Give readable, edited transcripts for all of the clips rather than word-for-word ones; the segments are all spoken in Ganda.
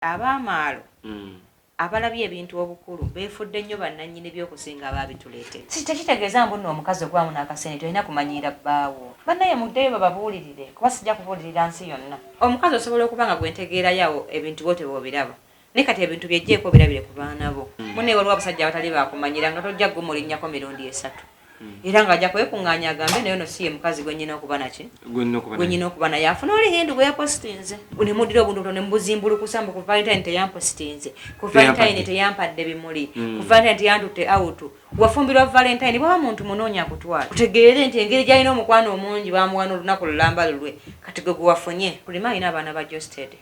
Abaamaalo abalabye ebintu obukulu beefudde nnyo bannannyini by'okusinga abaabituleetera. Si tekitegeeza mbu nno omukazi ogwamu n'akasente tolina kumanyira bbaawo. Bannaye muddeyo bababuulirire kuba sijja kubuulirira nsi yonna. Omukazi osobola okuba nga gwentegeerayo ebintu bo teboobiraba. Naye kati ebintu byejjeeko birabire ku baana bo. Munne waliwo abasajja abatali baakumanyira nga tojja gumulinnyako mirundi esatu. Era ng'ajja kwekuŋŋaanya agambe naye ono si ye mukazi gwe nnyina okuba naki? Gwe nnyina okuba naye afuna oli hindu gwe yapositinze. Ne muddira obuntu ne mubuzimbulukusa mbu ku Valentine teyampositinze. Ku Valentine teyampadde bimuli. Ku Valentine teyantutte awutu. Wafumbirwa Valentine bwaba muntu munoonya kutwala. Kutegeere nti engeri gy'alina omukwano omungi bamuwana olunaku lulamba lulwe. Kati gwe gwafunye. Prima alina abaana ba Geosteady.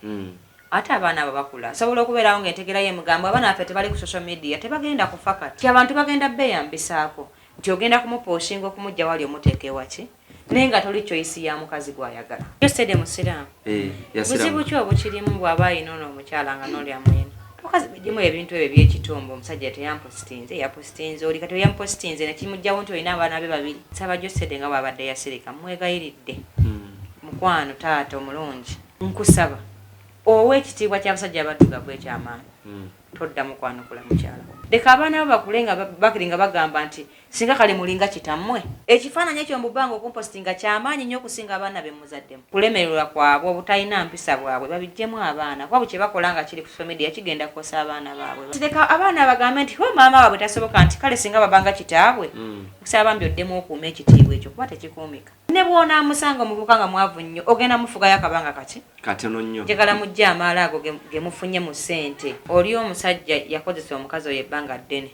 Ate abaana abo bakula. Sobola okubeerawo ng'entegera y'emugamba abaana baffe tebali ku social media tebagenda kufa kati. Abantu bagenda beeyambisaako. Nti ogenda kumupooshinga okumujja wali omuteeka ewaki naye nga toli choice ya mukazi gw'ayagala. Geosteady musiraamu. Buzibu ki obukirimu bw'aba ayina ono omukyala nga n'oli amwena? Mukazi bigimu ebintu ebyo by'ekitombo omusajja teyampositinze yapositinze oli kati yampositinze ne kimugjawo nti olina abaana be babiri. Saba Geosteady nga bw'abadde yasirika mwegayiridde. Mukwano taata omulungi nkusaba owe ekitiibwa ky'abasajja abaddugavu ekyamaanyi. Todda mukwanukula mukyala. Leka abaana bo bakule nga bakiringa bagamba nti singa kali mulinga kitammwe. Ekifaananyi ekyo mbubanga okumpositinga kyamaanyi nnyo okusinga abaana be muzaddemu. Kulemererwa kwabwe obutalina mpisa bwabwe babiggyemu abaana. Kuba bwe kye bakola nga kiri ku social media kigenda kukosa abaana baabwe. Leka abaana bagambe nti ho maama waabwe tasoboka nti kale singa babanga kitaabwe. Kusaba bambi oddemu okuuma ekitiibwa ekyo kuba tekikuumika. Ne bw'onaamusanga omuvubuka nga mwavu nnyo ogenda mufugayo akabanga kati. Katono nnyo. Njagala mujje amaala ago ge mufunye mu ssente. Oli omusajja yakozesa omukazi oyo ebbanga ddene.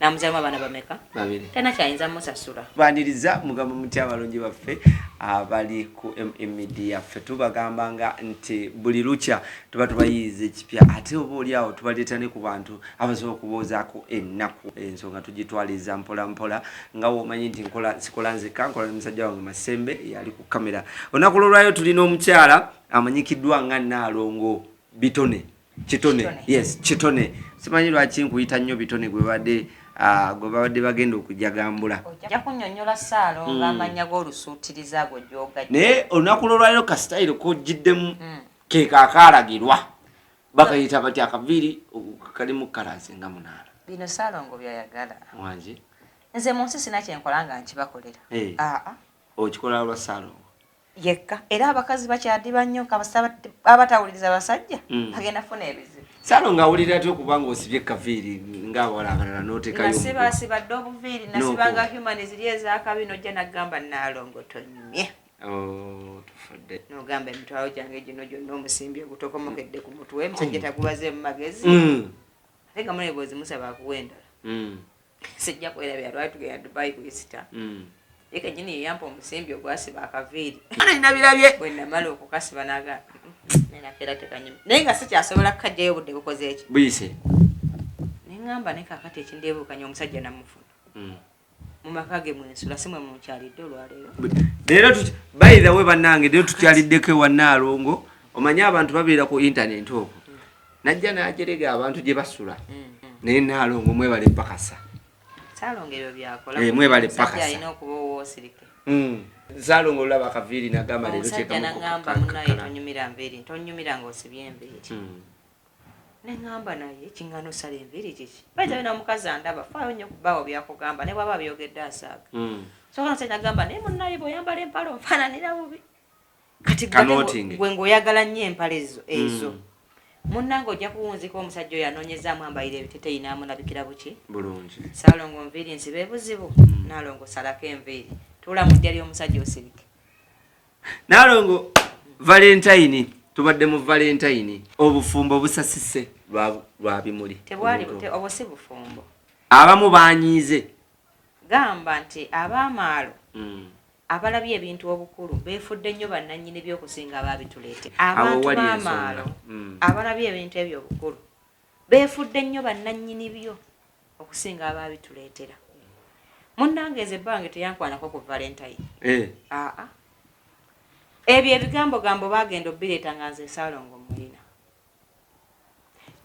Namuzaamu abaana bameka? Babiri. Tena kyayinza musasula. Baniriza mugamba muti abalungi baffe abali ku media ffe tubagambanga nti buli lukya tuba tubayiiza ekipya ate oba oli awo tubaleeta ne ku bantu abasobola okuboozaako ennaku ensonga tugitwaliza mpola mpola nga womanyi nti sikola nzeka nkola ne musajja wange Masembe yali ku kamera. Olunaku lwolwayo tulina omukyala amanyikiddwa nga Nalongo Kitone. Yes, Kitone. Simanyi lwaki nkuyita nnyo Bitone gwe babadde bagenda okujagambula. Ojja kunnyonnyola Ssaalongo amannya g'olusuutiriza ago gy'ogaggya. Naye olunaku lwolwayo ka sitayiro k'ogiddemu ke kaakaalagirwa. Bakayita bati akaviiri kalimu kalaasi nga munaala. Bino Ssaalongo by'ayagala. Wangi? Nze mu nsi sina kye nkola nga nkibakolera. Okikola lwa Ssaalongo. Yekka era abakazi bakyadiba nnyo abatawuliriza basajja bagenda funa ebizibu. Ssaalongo awulira atya okubanga osibye kaviiri ng'abawala abalala n'oteekayo nasibasibadde obuviiri nasibanga human ziri ez'akabi n'ojja naggamba Nalongo tonnye. Tufudde n'ogamba emitwalo gyange gino gyonna omusimbi ogutokomokedde ku mutwe musajja tagubaze mu magezi ate nga muneeboozi musaba akuwa endala sijja kwerabya lwaki tugenda Dubai kuyisita Eka nyini yampa omusimbi ogwasiba akaviiri. Alina birabye. Bwe namala okukasiba naga. Nena kera tekanyuma. Naye nga sikyasobola kukajjayo budde bukoze eki. Buyise. Nengamba ne kakati ekindeebukanya omusajja namufuna. Mu maka ge mwensula simwe mu kyalidde olwaleero. Leero by the way bannange leero tukyaliddeko ewa Nalongo. Omanyi abantu babeera ku internet okwo. Najja n'ajerega abantu gye basula. Naye Nalongo mwebale mpakasa. Ssaalongo ebyo byakola. Mwebale pakasa. Alina okuba owoosirike. Ssaalongo olaba akaviiri n'agamba leero kyeka mu n'agamba munnaye tonyumira nviiri tonyumira ng'osibye enviiri. Ne ngamba naye kingano sala enviiri kiki. Bajja n'omukazi andaba faayo nnyo kubaawo byakugamba ne bwaba byogedde asaaga. So kana senya gamba ne munnaye bw'oyambala empale ofaananira bubi. Kati gwe ng'oyagala nnyo empale ezo. Munnange ojja kuwunzika omusajja oyo anoonyezaamu ambayire ebiteteeyi n'amulabikira buki bulungi. Ssaalongo nviiri nsibe buzibu. Nalongo salako enviiri tuula mu ddya ly'omusajja osirike. Nalongo Valentine tubadde mu Valentine obufumbo busasise lwa bimuli. Tebwali obwo si bufumbo. Abamu baanyiize gamba nti abaamaalo abalabye ebintu obukulu beefudde nnyo bannannyini by'okusinga abaabituleetera. Abantu b'amaalo abalabye ebintu ebyo obukulu beefudde nnyo bannannyini byo okusinga abaabituleetera. Munnange ezo ebbange teyankwanako ku Valentine. Ebyo ebigambo bagenda obbireeta nga nze Ssaalongo mulina.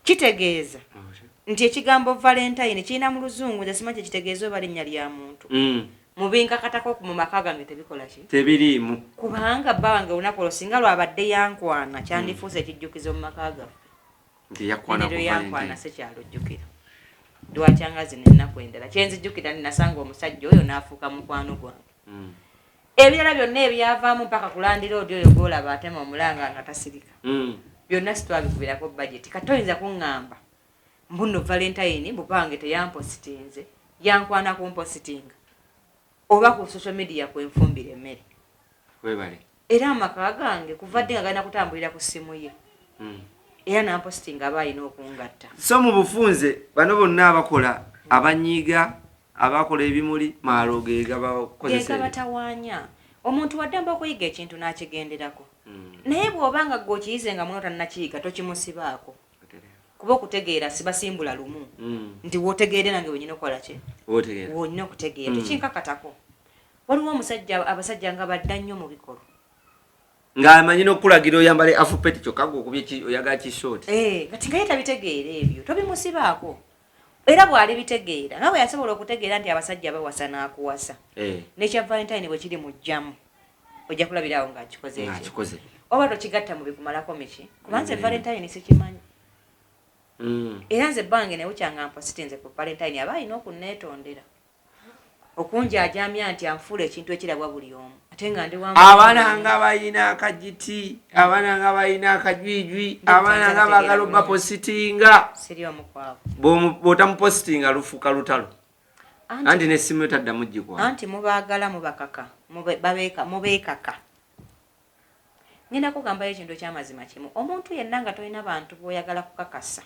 Kitegeeza nti ekigambo Valentine kirina mu Luzungu nze simanyi kitegeeza oba linnya lya muntu. Mubinka katako mu maka gange tebikola ki? Tebiriimu. Kubanga bba wange olunaku olwo singa lwabadde yankwana kyandifuuse ekijjukizo mu maka gaffe. nti yakwana ku yakwana se kyalujjukira lwacyangazi nennaku endala kyenzijjukira ninasanga omusajja oyo n'afuuka mukwano gwange ebirala byonna ebyavaamu mpaka kulandira odi oyo gwolaba atema omulanga nga tasirika byonna sitwabikubirako budget kati oyinza kuŋŋamba mbuno valentine bupange teyampositinze yankwana kumpositinga oba ku social media kwenfumbira emmere webale era amaka gange kuvadde nga galina kutambulira ku ssimu ye era nampositinga aba alina okungatta so mu bufunze bano bonna abakola abanyiiga abakola ebimuli maalogeega bakozesa batawaanya omuntu waddamba okuyiga ekintu n'akigenderako naye bw'obanga gwe okiyize nga muno tannakiyiga tokimusibaako kuba okutegeera sibasimbula lumu nti wootegeere nange wenyina okukola ki wonyina okutegeera tekinkakatako waliwo omusajja abasajja nga badda nnyo mu bikolwa ng'amanyi n'okulagira oyambale afupeti kyokka gwe okubye oyagala kishooti kati nga ye tabitegeera ebyo tobimusibaako era bw'ali bitegeera nga bwe yasobola okutegeera nti abasajja bawasa n'akuwasa n'ekya valentine bwe kiri mu jjamu ojja kulabirawo ng'akikoze ekyo oba tokigatta mu bikumalako miki kubanze valentine sikimanyi era nze bange ne bukyanga mpositinze ku valentine aba alina okunneetondera okunjajamya nti anfuula ekintu ekirabwa buli omu ate nga ndi abaana nga balina akajiti abaana nga balina akajwijwi abaana nga baagala obapositinga siri omukwavu bw'otamupositinga lufuuka lutalo anti n'essimu yo taddamu gikwa anti mubaagala mubakaka mubeekaka ngenda kugambayo ekintu ekyamazima kimu omuntu yenna nga tolina bantu bw'oyagala kukakasa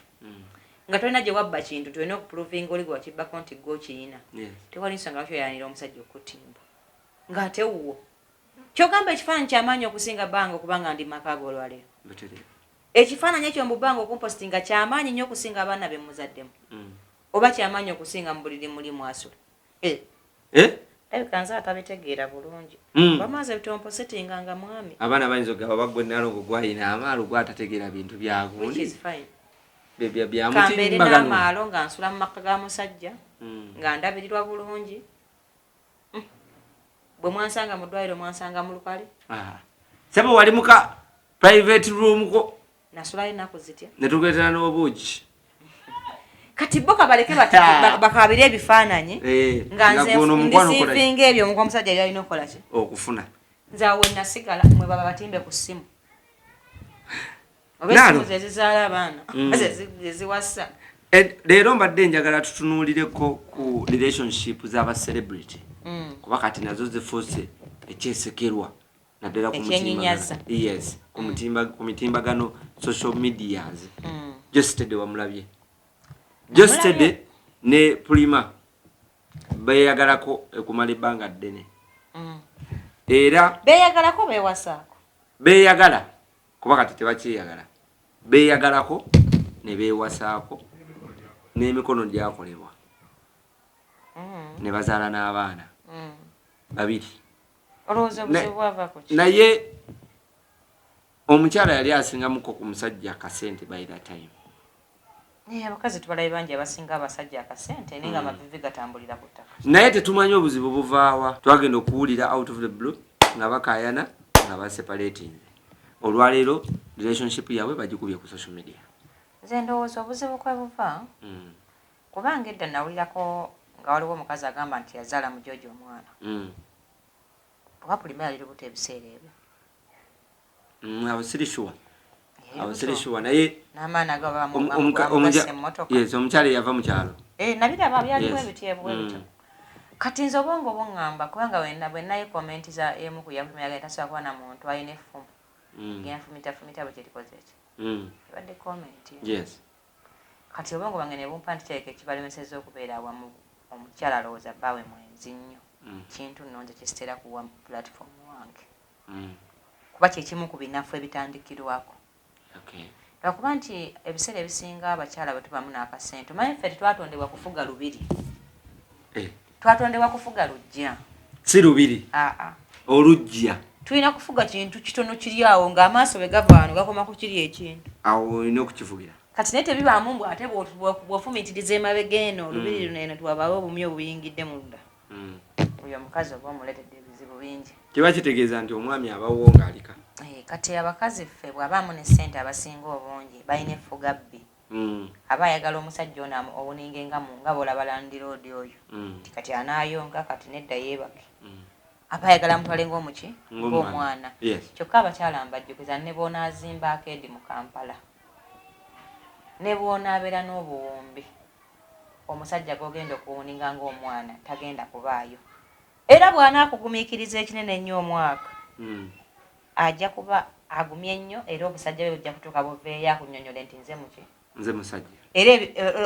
nga tolina gye wabba kintu tolina okuprovinga oli gwe wakibbako nti gwe okiyina tewali nsonga lwaki oyanira omusajja okutimba ng'ate wuwo kyogamba ekifaananyi kyamaanyi okusinga bbanga okuba nga ndi maka ag'olwaleero ekifaananyi ekyo mu bbanga okumpositinga kyamaanyi nnyo okusinga abaana be muzaddemu oba kyamaanyi okusinga mu buliri muli mwasula ebikanza atabitegeera bulungi bamaze bitompositinga nga mwami abaana bayinza ogamba bagwe Nalongo gwayina amaalo gwatategeera bintu byagundi kambeere n'amaalo nga nsula mu maka ga musajja nga ndabirirwa bulungi bwe mwansanga mu ddwaliro mwansanga mu lukale sebo wali muka private room ko nasulayo ennaku zitya ne tugeetera n'obuugi kati bo kabaleke bakabire ebifaananyi nga nze ndisiivinga ebyo omuko omusajja yali alina okukola ki okufuna nze awo nasigala mwe baba batimbe ku ssimu oba essimu ze zizaala abaana zeziwasa leero mbadde njagala tutunuulireko ku relationship z'aba celebrity kuba kati nazo zifuuse ekyesekerwa naddala ku mitimbagano social medias Geosteady wamulabye Geosteady ne Prima beeyagalako ekumala ebbanga ddene era beeyagalako beewasaako beeyagala kuba kati tebakyeyagala beeyagalako ne beewasaako n'emikono gyakolebwa ne bazaala n'abaana babiri naye omukyala yali asingamuko ku musajja akasente by that time abakazi tubalabe bangi abasinga abasajja akasente naye nga amavivi gatambulira ku ttaka naye tetumanyi obuzibu buvaawa twagenda okuwulira out of the blue nga bakayana nga baseparating olwaleero relationship yaabwe bagikubye ku social media nze ndowooza obuzibu kwe buva kubanga edda nawulirako nga waliwo omukazi agamba nti yazaala mu George omwana oba Prima yali lubuto ebiseera ebyo abasirisuwa naye n'amaana agabamugasa emmotoka omukyala yava mu kyalo nabiraba byaliwo ebityebu ebito kati nze obwongo buŋŋamba kubanga bwe naye komenti za emu ku yavume yagenda tasobola kuba na muntu alina effumu genfumita bwe kirikoze eki ebadde komenti kati obwongo bwange ne bumpa nti kyaleka ekibalemeseza okubeera awamu omukyala alowooza bbaawe mwenzi nnyo kintu nno nze kisitera kuwa platform wange kuba kyekimu ku binafu ebitandikirwako lwakuba nti ebiseera ebisinga abakyala bwe tubamu n'akasente omanyi ffe tetwatondebwa kufuga lubiri twatondebwa kufuga lujja si lubiri olujja tulina kufuga kintu kitono kiri awo ng'amaaso bwe gava wano gakoma ku kiri ekintu awo olina okukifugira kati naye tebibaamu mbw ate bw'ofumitiriza emabega eno olubiri luno eno twabawo obumyu obuyingidde munda oyo omukazi oba omuleetedde ebizibu bingi kiba kitegeeza nti omwami abawo ng'alika kati abakazi ffe bw'abaamu ne ssente abasinga obungi balina effugabbi aba ayagala omusajja ono owuninge nga munga bolaba landiroodi oyo kati anaayonga kati nedda yeebake aba ayagala mutwale ng'omuki ng'omwana kyokka abakyala mbajjukiza ne boonaazimba akeedi mu Kampala ne bwonaabeera n'obuwumbi omusajja gw'ogenda okuwuninga ng'omwana tagenda kubaayo era bw'anaakugumiikiriza ekinene ennyo omwaka ajja kuba agumye ennyo era obusajja bwe bujja kutuuka buveeyo akunnyonnyole nti nze musajja era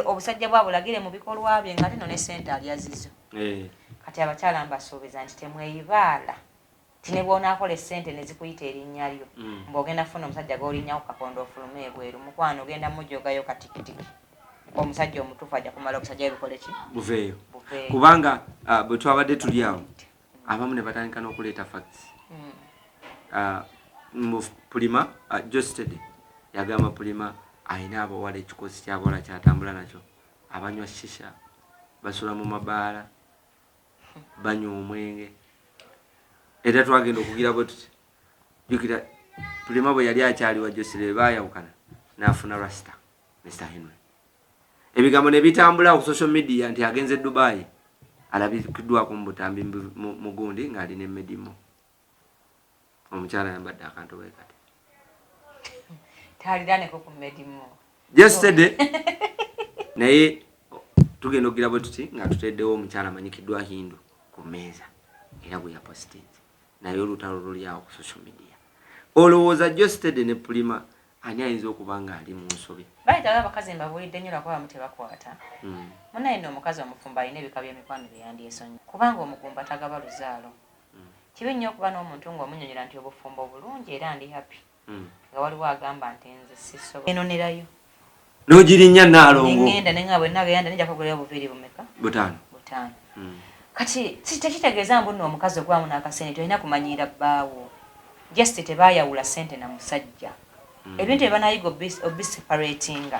obusajja bwabulagire mu bikolwa bye nga tino ne ssente alyazizo kati abakyala mbasuubiza nti temweyibaala ti ne bw'onaakola essente ne zikuyita erinnya lyo ng'ogenda kufuna omusajja g'olinnya ku kakondo ofuluma ebweru mukwano ogenda mujjogayo katikitiki omusajja omutuufu ajja kumala obusajja bubikole ki buveeyo kubanga bwe twabadde tuli awo abamu ne batandika n'okuleeta facts mu Prima Geosteady yagamba Prima ayina abawala ekikosi ky'abawala kyatambula nakyo abanywa shisha basula mu mabaala banywa omwenge era twagenda okugira bwe tuti jukira Prima bwe yali akyaliwa Geosteady baayawukana n'afuna Rasta Mr. Henry ebigambo ne bitambula ku social media nti agenze Dubai alabikiddwako mu butambi mu gundi ng'alina emmedimu omukyala yambadde akantu bwe kati taliraneko ku medimu Geosteady naye tugenda okugira bwe tuti nga tuteddewo omukyala amanyikiddwa Hindu ku mmeeza era gwe yapositinze naye olutalo luli awo ku social media olowooza Geosteady ne Prima ani ayinza okuba nga ali mu nsobi bayitawo abakazi mbabuulidde nnyo lwakuba bamu tebakwata munaye nno omukazi omufumba alina ebika by'emikwano bye yandyesonyi kubanga omugumba tagaba luzaalo kibi nnyo okuba n'omuntu ng'omunnyonnyola nti obufumbo bulungi era ndi happy nga waliwo agamba nti nze sisobola enonerayo n'ogirinnya Nalongo ngenda ne nga bwe nagenda nejja kugulayo obuviiri bumeka butaano kati tekitegeeza mbu nno omukazi ogwamu n'akasente olina kumanyiira bbaawo just tebaayawula ssente na musajja ebintu ebanayiga obiseparatinga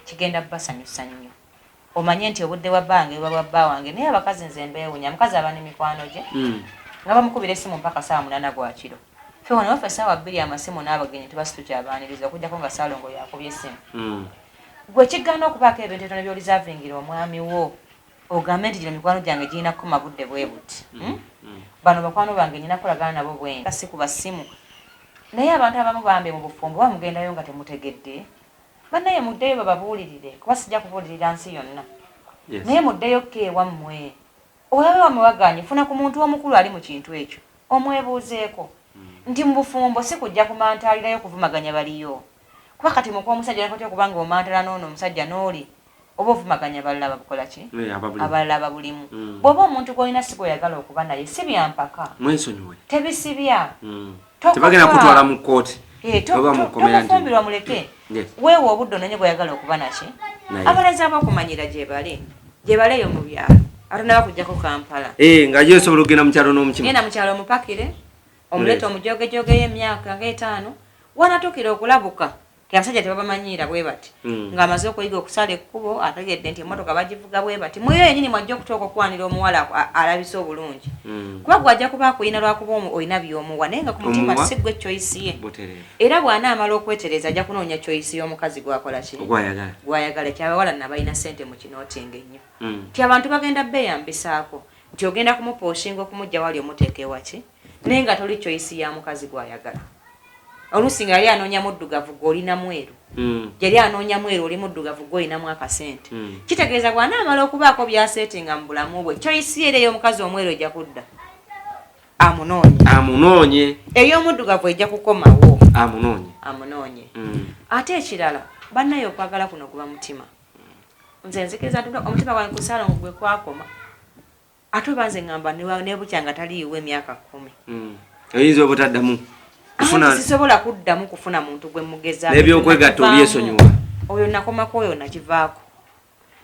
kigenda basanyusa nnyo omanye nti obudde bwa bbange buba bwa bba wange naye abakazi nze mbeewunya mukazi aba n'emikwano gye nga bamukubira essimu mpaka saa 8 gwa kiro fe wano waffe essaawa 2 amasimu n'abagenyi tebasitukyabaaniriza okugyako nga Saalongo yakubye essimu gwe kigaana okubaako ebintu ebitono by'olizavingira omwami wo ogambe nti gino mikwano gyange girina kukoma budde bwe buti bano bakwano bange nyina kulagana nabo bwenga si kuba ssimu naye abantu abamu bambe mu bufumbo bamugendayo nga temutegedde bannaye muddeyo bababuulirire kuba sijja kubuulirira nsi yonna naye muddeyo ko ewammwe olabe wamwewaganye funa ku muntu omukulu ali mu kintu ekyo omwebuuzeeko nti mu bufumbo si kujja kumantaalirayo kuvumaganya baliyo kuba kati mukuwa omusajja nakati okubanga omantala n'ono omusajja n'oli oba ovumaganya balala babukola ki abalala babulimu bw'oba omuntu gw'olina si gw'oyagala okuba naye si byampaka mwesonyiwe tebisibya tebagenda kutwala mu kkooti oba mukomera nti tomufumbirwa muleke weewa obudde ononye gw'oyagala okuba naki abalezi ab'okumanyira gyebaleeyo mu byalo ate nabakujjako Kampala nga gyo osobola okugenda mu kyalo n'omukima genda mu kyalo omupakire omuleeta omujogejoge y'emyaka nga 5 wanatuukira okulabuka abasajja tebabamanyiira bwe bati ng'amaze okuyiga okusala ekkubo ategedde nti emmotoka bagivuga bwe bati muyo yennyini mwajja okutooka okwanira omuwala alabise obulungi kuba gwajja kuba akuyina lwakuba olina by'omuwa naye nga ku mutima si gwe choice ye era bw'anaamala okwetereza ajja kunoonya choice y'omukazi gwakola ki gwayagala kyabawala nabalina ssente mu kinootinga ennyo nti abantu bagenda beeyambisaako nti ogenda kumupooshinga okumujja wali omuteeka ewaki naye nga toli choice ya mukazi gwayagala oluusi nga yali anoonya muddugavu gw'olina mweru yali anoonya mweru oli muddugavu gw'olinamu akasente kitegeeza bw'anaamala okubaako byaseetinga mu bulamu bwe choice era ey'omukazi omweru ejja kudda amunoonye ey'omuddugavu ejja kukomawo amunoonye ate ekirala bannaye okwagala kuno guba mutima nze nzikiriza omutima gwange ku Saalongo gwe kwakoma ate oba nze ngamba ne bukya nga taliiwo emyaka 10 oyinza obutaddamu sisobola kuddamu kufuna muntu gwe mugeza n'ebyokwegatta obyesonyiwa oyo nakomako oyo nakivaako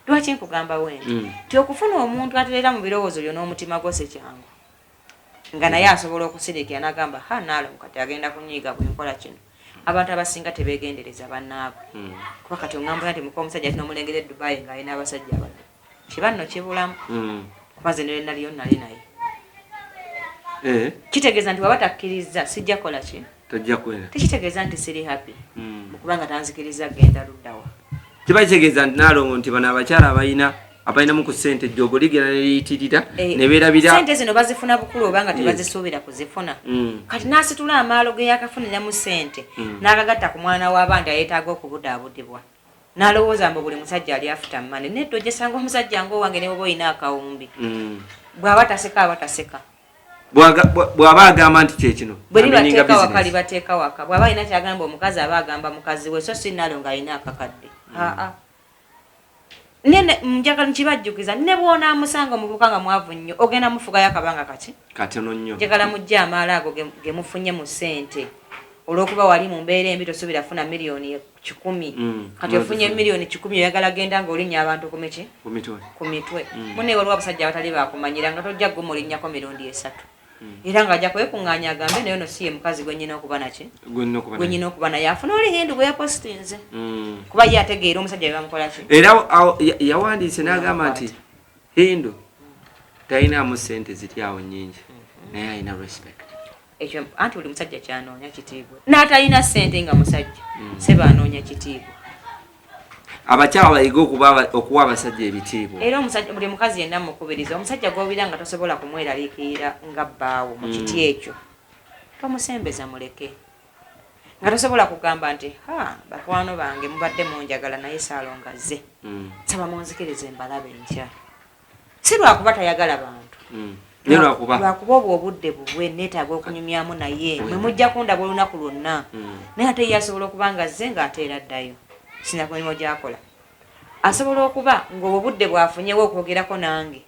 lwaki nkugamba wendi ti okufuna omuntu atereera mu birowoozo byo n'omutima gwo sekyangu nga naye asobola okusirikira n'agamba Nalongo kati agenda kunyiiga bwenkola kino abantu abasinga tebeegendereza bannaabwe kuba kati ongamba nti muka omusajja ati n'omulengera Dubai ng'alina abasajja abadde kiba nno kibulamu kuba ze nere naliyo nali naye kitegeeza nti waba takkiriza sijja kola ki tojja kwera tekitegeeza nti siri happy mukubanga tanzikiriza genda luddawa kibakitegeeza nti Nalongo nti bano abakyala abalinamu ku ssente jjogo ligera neyitirira ne beerabira ssente zino bazifuna bukulu obanga tebazisuubira kuzifuna kati n'asitula amaalo ge yakafuniramu ssente n'agagatta ku mwana w'abandi ayetaaga okubudaabudibwa n'alowooza mbu buli musajja ali afuta mmane nedda ogyesanga omusajja ng'owange ne bwoba olina akawumbi bw'aba taseka aba taseka bw'aba agamba nti kyekino bwe libateeka waka libateeka waka bw'aba alina kyagamba omukazi aba agamba mukazi we so si Nalongo alina akakadde nene njagala nkibajjukiza ne bw'onaamusanga omuvubuka nga mwavu nnyo ogenda mufugayo akabanga katono nnyo njagala mujje amaalo ago ge mufunye mu ssente olw'okuba wali mu mbeera embi tosuubira funa miliyoni 10 kati ofunye miliyoni 10 oyagala genda ng'olinnya abantu ku mitwe munne waliwo abasajja abatali bakumanyira nga tojja gwe mulinnyako mirundi 3 era ng'ajja kwekuŋŋaanya agambe naye no si ye mukazi gwe nnyina okuba naye afuna oli hindu gwe yapositinze kuba ye ategeera omusajja bebamukola ki era yawandiise n'agamba nti hindu talinaamu ssente ziri awo nnyingi naye alina respect ekyo anti buli musajja kyanoonya kitiibwa n'atalina ssente nga musajja seba anoonya kitiibwa abakyala bayiga okuwa abasajja ebitiibwa era buli mukazi yenna mukubiriza omusajja gw'obira nga tosobola kumweraliikirira nga bbaawo mu kiti ekyo tomusembeza muleke nga tosobola kugamba nti bakwano bange mubadde munjagala naye Nalongo azze saba munzikirize mbalabe nkya si lwakuba tayagala bantu lwakuba obwo obudde bubwe neetaaga okunyumyamu naye mwe mujja kundaba olunaku lwonna naye ate ye asobola okuba nga azze ng'ateera ddayo sina kulimo gyakola asobola okuba ng'obwo budde bwafunyewo okwogerako nange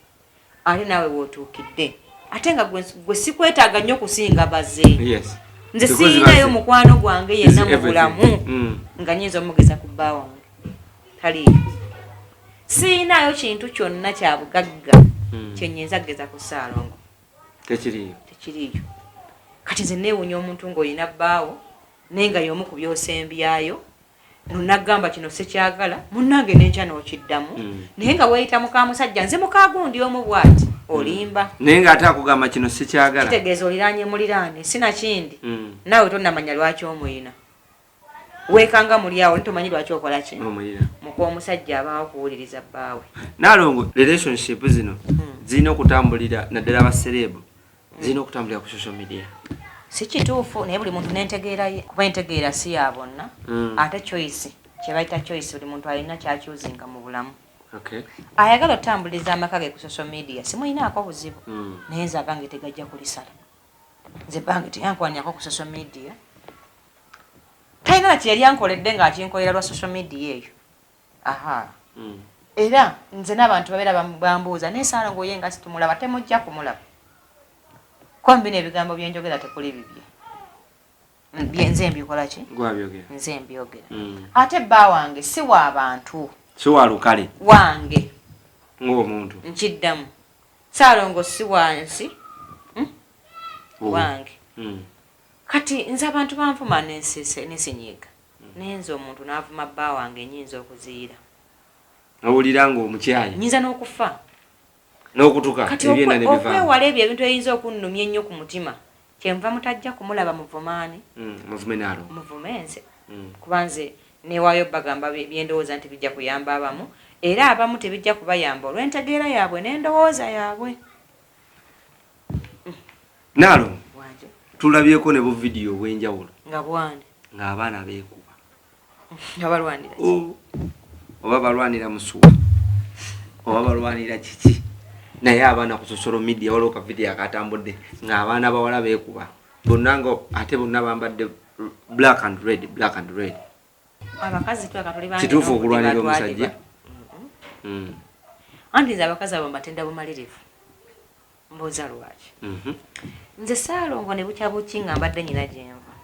ate naawe wootuukidde ate nga gwe sikwetaaga nnyo kusinga baze nze siinayo mukwano gwange yenna mu bulamu nga nyinza omugeza ku bba wange taliyo siinayo kintu kyonna kya bugagga kyenyinza kugeza ku Nalongo tekiriyo kati nze neewunya omuntu ng'olina bbaawo naye nga y'omu ku byosembyayo nonagamba kino sikyagala munnange n'enkya n'okiddamu naye nga weeyita muka musajja nze muka gundi omu bw'ati olimba naye ng'ate akugamba kino sikyagala kitegeeza oliraanye muliraane sinakindi naawe tonnamanya lwaki omuyina weekanga muli awo nitomanyi lwaki okola ki muka omusajja abaawo okuwuliriza bbaawe Nalongo relationship zino zirina okutambulira naddala abaserebu zirina okutambulira ku social media si kituufu naye buli muntu n'entegeera ye kuba entegeera si ya bonna ate choice kye bayita choice buli muntu alina kyakyuzinga mu bulamu ayagala otambuliza amaka ge ku social media simuyinaako buzibu naye nze agange tegajja kulisala nze bange teyankwanyako ku social media talina nati yali ankoledde ng'akinkolera lwa social media eyo era nze n'abantu babeera bambuuza naye Nalongo ye nga situmulaba temujja kumulaba kombi n'ebigambo byenjogera tekuli bibye nze mbikola ki nze mbyogera ate bba wange si w'abantu si wa lukale wange ng'omuntu nkiddamu Nalongo si wansi wange kati nze abantu banvuma nesinyiiga naye nze omuntu n'avuma bba wange nyinza okuziira owulira ng'omukyayi nyinza n'okufa n'okutuka ebyenda nebivaamu okwewala ebyo ebintu ebiyinza okunnumya ennyo ku mutima kyenva mutajja kumulaba muvumaani muvume Nalongo muvume nze kuba nze neewaayo bagamba byendowooza nti bijja kuyamba abamu era abamu tebijja kubayamba olw'entegeera yaabwe n'endowooza yaabwe Nalongo tulabyeko ne bu vidiyo obw'enjawulo nga bwani ng'abaana beekuba nga balwanira oba balwanira musuwa oba balwanira kiki naye abaana ku social media waliwo ka vidiyo akatambudde ng'abaana bawala beekuba bonna nga ate bonna bambadde black and red abakazi twekatuli kituufu okulwanira omusajja anti nze abakazi abo mbatenda bumalirivu mbooza lwaki nze Nalongo ne bukya buki nga mbadde nyina gyenva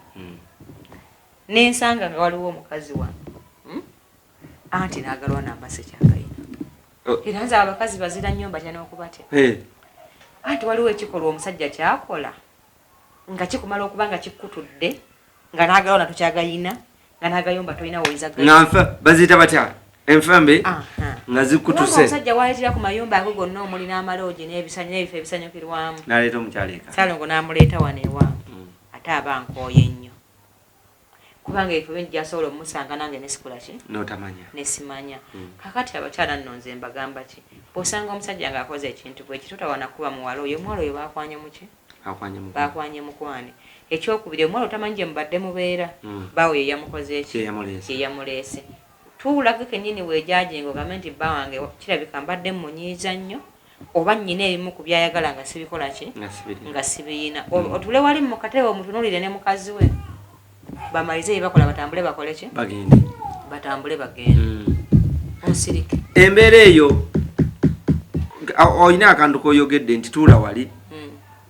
nensanga nga waliwo omukazi wange anti naagalwa nambase kyakayina era nze abakazi bazira nnyo mbatya n'okubatya anti waliwo ekikolwa omusajja kyakola nga kikumala okuba nga kikkutudde nga naagalwa natukyagayina nga naagayomba tolina woyinza nga baziyita batya enfambe nga zikkutuse omusajja waleetera ku mayumba ago gonna omuli n'amaloogi n'ebifo ebisanyukirwamu n'aleeta omukyala eka Nalongo n'amuleeta wano ewange ate aba nkooye nnyo kubanga ekyo jasobola omusanga nange nesikula ki notamanya nesimanya kakati abakyala nno nze mbagamba ki bw'osanga omusajja ng'akoze ekintu bwe kituta wanakuba muwala oyo omuwala oyo bakwanye muki bakwanye mukwane ekyokubiri omuwala otamanyi gye mubadde mubeera bawo ye yamukoze eki ye yamuleese tuulage kennyini weejajenga ogambe nti bba wange kirabika mbadde mmunyiiza nnyo oba nnyina ebimu ku byayagala nga sibikola ki nga sibiina otule wali mu katebe omutunuulire ne mukazi we bamalize ebibakola batambule bakole ki batambule bagende onsirike embeera eyo olina akantu koyogedde nti tuula wali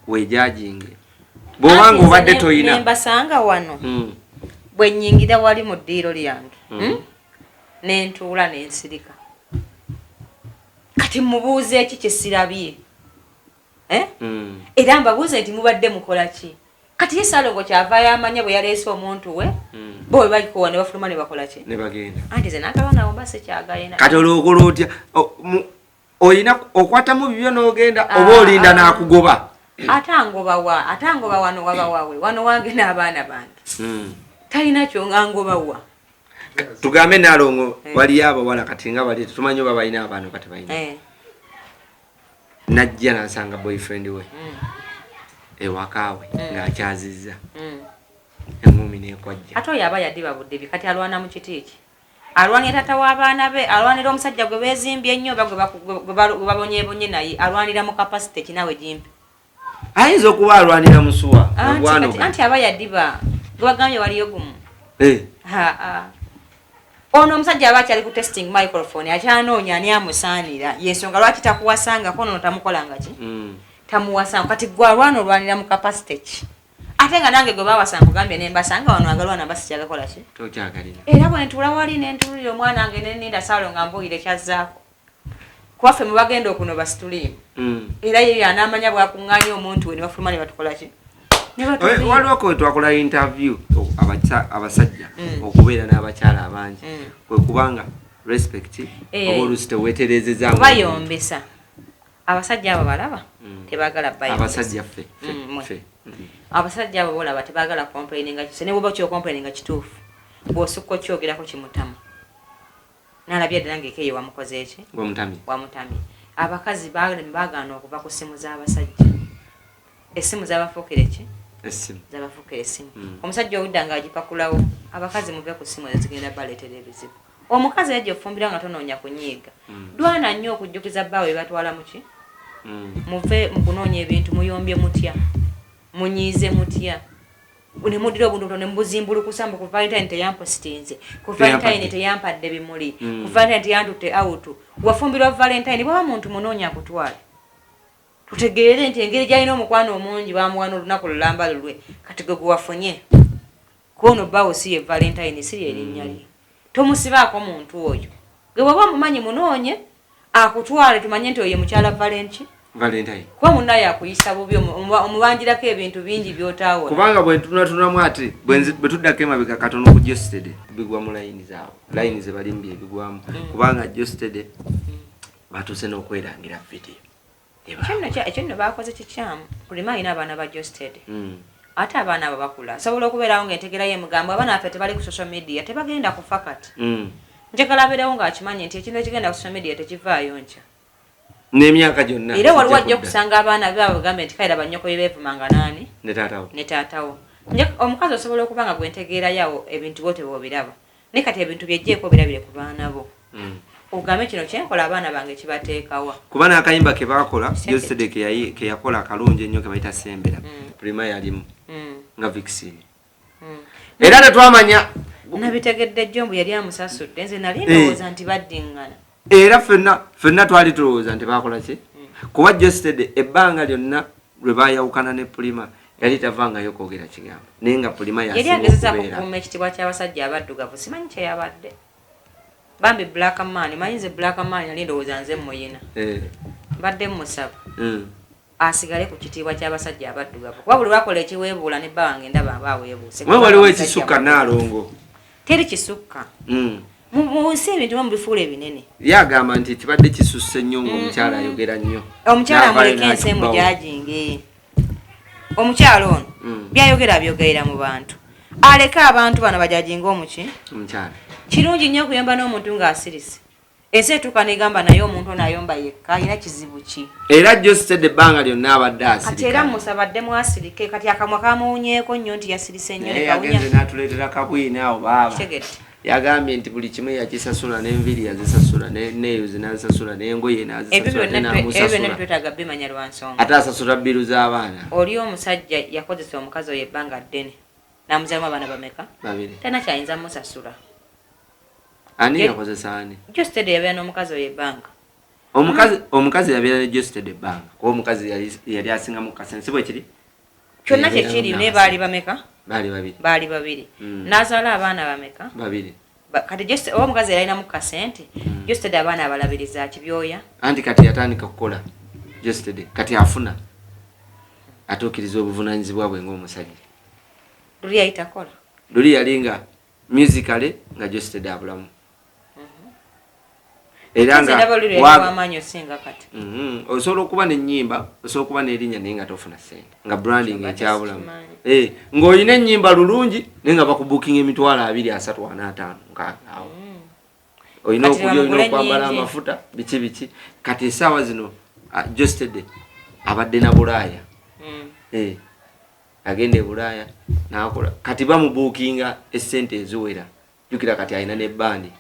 weejajinge bw'obanga obadde toyina nembasanga wano bwe nnyingira wali mu ddiiro lyange nentuula nensirika kati mubuuze eki kyesirabye era mbabuuze nti mubadde mukola ki kati ye Nalongo kyavaayo amanya bwe yaleese omuntu we bo bwe balikowa ne bafuluma ne bakola ki ne bagenda anti ze n'akabaana womba sekyagayina kati olwokola otya olina okwatamu bibyo n'ogenda oba olinda n'akugoba atangoba wano waba waawe wano wange n'abaana bange talina kyo ngangoba wa tugambe Nalongo waliyo abawala kati nga bali tumanyi oba balina abaana kati balina najja nasanga boyfriend we ewakaawe ng'akyazizza engumi nekwajja ate oyo aba yaddiba buddebi kati alwana mu kiti ki alwanira tata w'abaana be alwanira omusajja gwe beezimbye ennyo oba gwe babonyeebonye naye alwanira mu kapasite kinaawe jimpi ayinza okuba alwanira musuwa anti aba yaddiba gwe bagambye waliyo gumu ono omusajja aba akyali ku testing microphone akyanoonya ani amusaanira yensonga lwaki takuwasangako nono tamukolanga ki tamuwasanga kati gwe alwana olwanira mu kapasite ki ate nga nange gwe bawasanga ogambye nembasanga wano agalwana basikyagakola ki tokyagalina era bwe ntuula wali nentulira omwana wange neninda Salo nga mbuulire kyazzaako kuwaffe mu bagenda okunoba situliimu era ye anaamanya bwakuŋŋaanya omuntu we ne bafuluma ne batukola ki waliwo twakola interview abasajja okubeera n'abakyala abangi kwe kubanga respect oba olusi teweeterezeza bayombesa abasajja abo balaba tebaagala abasajja ffe abasajja abo bolaba tebaagala complaininga kise ne bwoba kyokomplaininga kituufu bw'osukka okyogerako kimutama nalabye ddala ngaekeeyo wamukoze eki wamutami abakazi baagaana okuva ku ssimu z'abasajja essimu zabafuukira eki zabafuukira essimu omusajja owudda ng'agipakulawo abakazi muve ku ssimu ezigenda baleetera ebizibu omukazi yajja ofumbira nga tonoonya kunyiiga dwana nnyo okujjukiza bbaawe batwala muki muve mu kunoonya ebintu muyombye mutya munyiize mutya ne muddira obuntu ne mubuzimbulukusa mbu ku Valentine teyampositinze ku Valentine teyampadde bimuli ku Valentine teyantutte awutu wafumbirwa Valentine bwaba muntu munoonya akutwale tutegeere nti engeri gyalina omukwano omungi bamuwana olunaku lulamba lulwe kati gwe gwewafunye kwono bbaawo si ye Valentine si erinnya lye tomusibaako muntu oyo gwe bwaba mumanyi munoonye akutwale tumanye nti oyo mukyala Valentine kuba munnaye akuyisa bubi omubanjirako ebintu bingi byotaawo kubanga bwe ntunatunamu ate bwe tuddako emabega katono ku Geosteady bigwa mu layini zaawo layini ze balimbi ebigwamu kubanga Geosteady batuuse n'okwerangira video ekyo nno baakoze kikyamu Prima alina abaana ba Geosteady ate abaana abo bakula sobola okubeerawo ng'entegerayo emugambo abaana baffe tebali ku social media tebagenda kufa kati njagala abeerawo ng'akimanyi nti ekintu ekigenda ku social media tekivaayo nkya n'emyaka gyonna era waliwo ajja okusanga abaana be bagambe nti kayira bannyoko bye beevumanga naani ne taatawo omukazi osobola okuba nga gwentegeerayo ebintu bo tebobiraba ne kati ebintu byejjeeko birabire ku baana bo ogambe kino kyenkola abaana bange kibateekawa kuba n'akayimba ke baakola Geosteady ke yakola akalungi ennyo ke bayita Sembera Prima yalimu nga Vixen era tetwamanya nabitegedde Jombo yali amusasudde nze nali ndowooza nti baddiŋŋana era ffenna twali tulowooza nti baakola ki kuba Geosteady ebbanga lyonna lwe baayawukana ne Prima yali tavangayo kwogera kigambo naye nga Prima yali agezeza kukuuma ekitibwa ky'abasajja abaddugavu simanyi kyeyabadde bambi black man mayinze black man yali ndowooza nze muyina mbadde musaba asigale ku kitiibwa ky'abasajja abaddugavu kuba buli lwakola ekiweebuula ne bbawange ndaba baaweebuuse waliwo ekisukka Nalongo teri kisukka mu nsi ebintu mu bifuula ebinene yagamba nti kibadde kisusse nnyo ng'omukyala ayogera nnyo omukyala amuleka ensi emujajinge omukyala ono byayogera byogerera mu bantu aleka abantu bano bajajinga omuki omukyala kirungi nnyo okuyomba n'omuntu ng'asirise ensi etuuka negamba naye omuntu ono ayomba yekka alina kizibu ki era Geosteady ebbanga lyonna abadde asirika kati era musabadde mwasirike kati akamwa kamuwunyeeko nnyo nti yasirise nnyo yagenze n'atuleetera kabwina awo baaba yagambye nti buli kimu yakisasula n'enviri yazisasula neeyo zinazisasula n'engoye nazisasula bimanya lwa nsonga ate asasula bbiru z'abaana oli omusajja yakozesa omukazi oyo ebbanga ddene n'amuzaalemu abaana bameka babiri tena kyayinza musasula ani yakozesa ani Geosteady yabeera n'omukazi oyo ebbanga omukazi yabeera ne Geosteady ebbanga kuba omukazi yali asingamu kasente si bwe kiri kyonna kyekiri naye baali bameka baali babiri n'azaala abaana bameka babiri kati oba omukazi yalinamu kasente Geosteady abaana abalabiriza kibyoya anti kati yatandika kukola Geosteady kati afuna atuukiriza obuvunaanyizibwa bwe ng'omusajja luli yayitakola luli yalinga musicale nga Geosteady abulamu era ngaamanyi osinga kati osobola okuba n'ennyimba osobola okuba n'erinnya naye nga tofuna ssente nga branding ekyabulamu ng'olina ennyimba lulungi naye nga bakubukinga emitwalo 235 nkaawo olina okulya olina okwambala amafuta biki kati essaawa zino Geosteady abadde na Bulaaya agenda e Bulaaya n'akola kati bamubuukinga essente eziwera jjukira kati alina n'ebbandi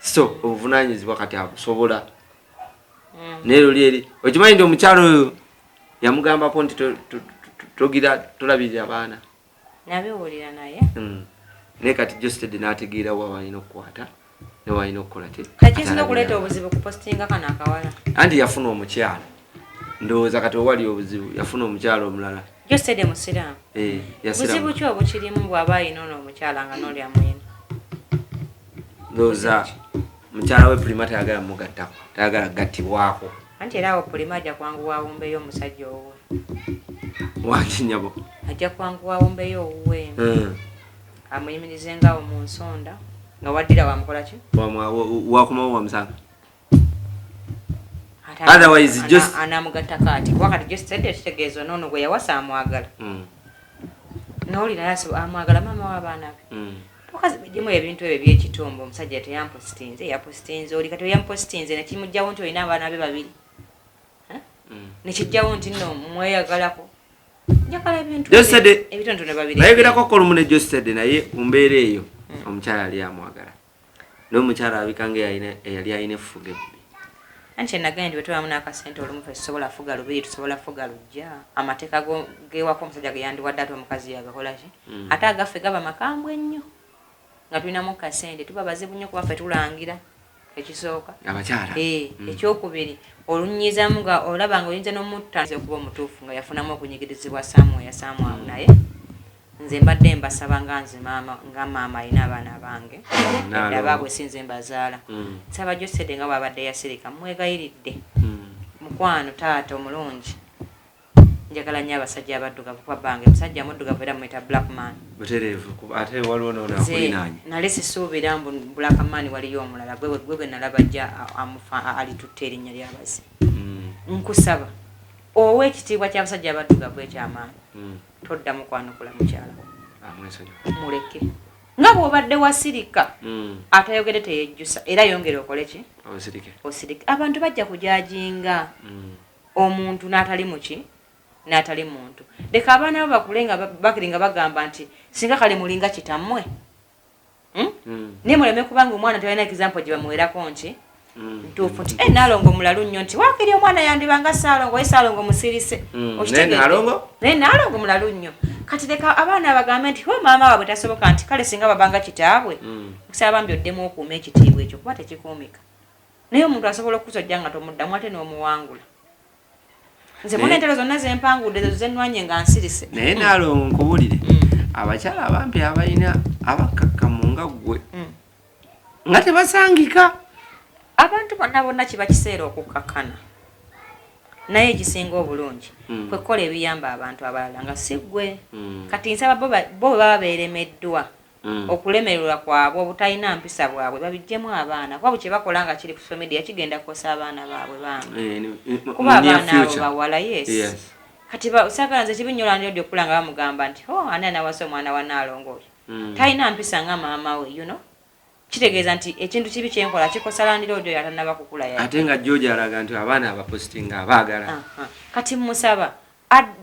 so obuvunaanyizibwa kati abusobola naye luli eri okimanyi nti omukyalo oyo yamugambako nti tolabirira abaana nabiwulira naye naye kati Geosteady n'ategeera wa walina okukwata ne walina okukola kakisinga okuleeta obuzibu kupostinga kano akawala anti yafuna omukyalo ndowooza kati owali obuzibu yafuna omukyalo omulala Geosteady musiraamu buzibu ki obukirimu bw'aba ayina ono omukyala nga n'oli amuyina ndowooza mukyala we Prima tayagala mugattako tayagala gattibwako anti era awo Prima ajja kwanguwa awumbeyo omusajja owuwe wakinyabo ajja kwanguwa awumbeyo owuwe amuyimirize ngaawo mu nsonda nga waddira wamukola ki wakomawo wamusanga otherwise just anamugattako ati kuba kati Geosteady ekitegeezo noono gwe yawasa amwagala n'oli naye amwagala maama w'abaana be okazi bijimu ebintu ebyo by'ekitumba omusajja teyampositinze yapositinze oli kati oyampositinze nekimugjawo nti olina abaana be babiri nekijjawo nti nno mweyagalako njagala ebintu ebitonotono babiri nayogerako kolumu ne Geosteady naye ku mbeera eyo omukyala yali amwagala n'omukyala abikanga eyali alina effuga ebbi anti nagenda nti bwetubamu n'akasente olumu fe tusobola fuga lubiri tusobola fuga lujja amateeka gewako omusajja ge yandiwadde ate omukazi yagakola ki ate agaffe gaba makambwe ennyo nga tulinamu kasente tuba bazibu nnyo kuba ffe tulangira ekisooka abakyala ekyokubiri olunyizamu nga olaba nga oyinza n'omutta okuba omutuufu nga yafunamu okunyigirizibwa Saamu naye nze mbadde mbasaba nga nze maama alina abaana bange abaabwe sinze mbazaala saba Geosteady nga bwabadde yasirika mwegayiridde mukwano taata omulungi njagala nnyo abasajja abaddugavu kuba bange musajja muddugavu era muyita black man butereevu ate waliwo noonakulinaanye nali sisuubira mbu black man waliyo omulala gwe nalaba ajja alitutte erinnya lyabazi nkusaba owe ekitiibwa ky'abasajja abaddugavu ekyamaanyi toddamu kwanukula mukyala muleke nga bw'obadde wasirika atayogere teyejjusa era yongere okole ki osirike abantu bajja kujajinga omuntu n'atali muki n'atali muntu leka abaana bo bakule nga bakiri nga bagamba nti singa kale mulinga kitammwe naye muleme kubanga omwana tewalina example gye bamuwerako nti ntuufu nti Nalongo mulalu nnyo nti wakiri omwana yandibanga Saalongo ye Saalongo musirise naye Nalongo mulalu nnyo kati leka abaana bagambe nti maama waabwe tasoboka nti kale singa babanga kitaabwe kusaba bambi oddemu okuuma ekitiibwa ekyo kuba tekikuumika naye omuntu asobola okuzojja nga tomuddamu ate n'omuwangula nze muna entalo zonna zempangudde ezo zenwanye nga nsirise naye Nalongo nkubulire abakyala abampi abalina abakkakkamu nga ggwe nga tebasangika abantu bonna kiba kiseera okukkakkana naye ekisinga obulungi kwe kukola ebiyamba abantu abalala nga si ggwe kati nsaba bo bwe baba beeremeddwa okulemererwa kwabwe obutalina mpisa bwabwe babijjemu abaana kuba bwe kye bakola nga kiri ku social media kigenda kukosa abaana baabwe bange kuba abaana abo bawala yes kati ba usagala nze kibinyola ndio kulanga bamugamba nti ani anawasa omwana wa Nalongo oyo talina mpisa nga maama we kitegeeza nti ekintu kibi kyenkola kikosalandira oyo yatanaba kukula yaye ate nga George alaga nti abaana abapostinga abaagala kati musaba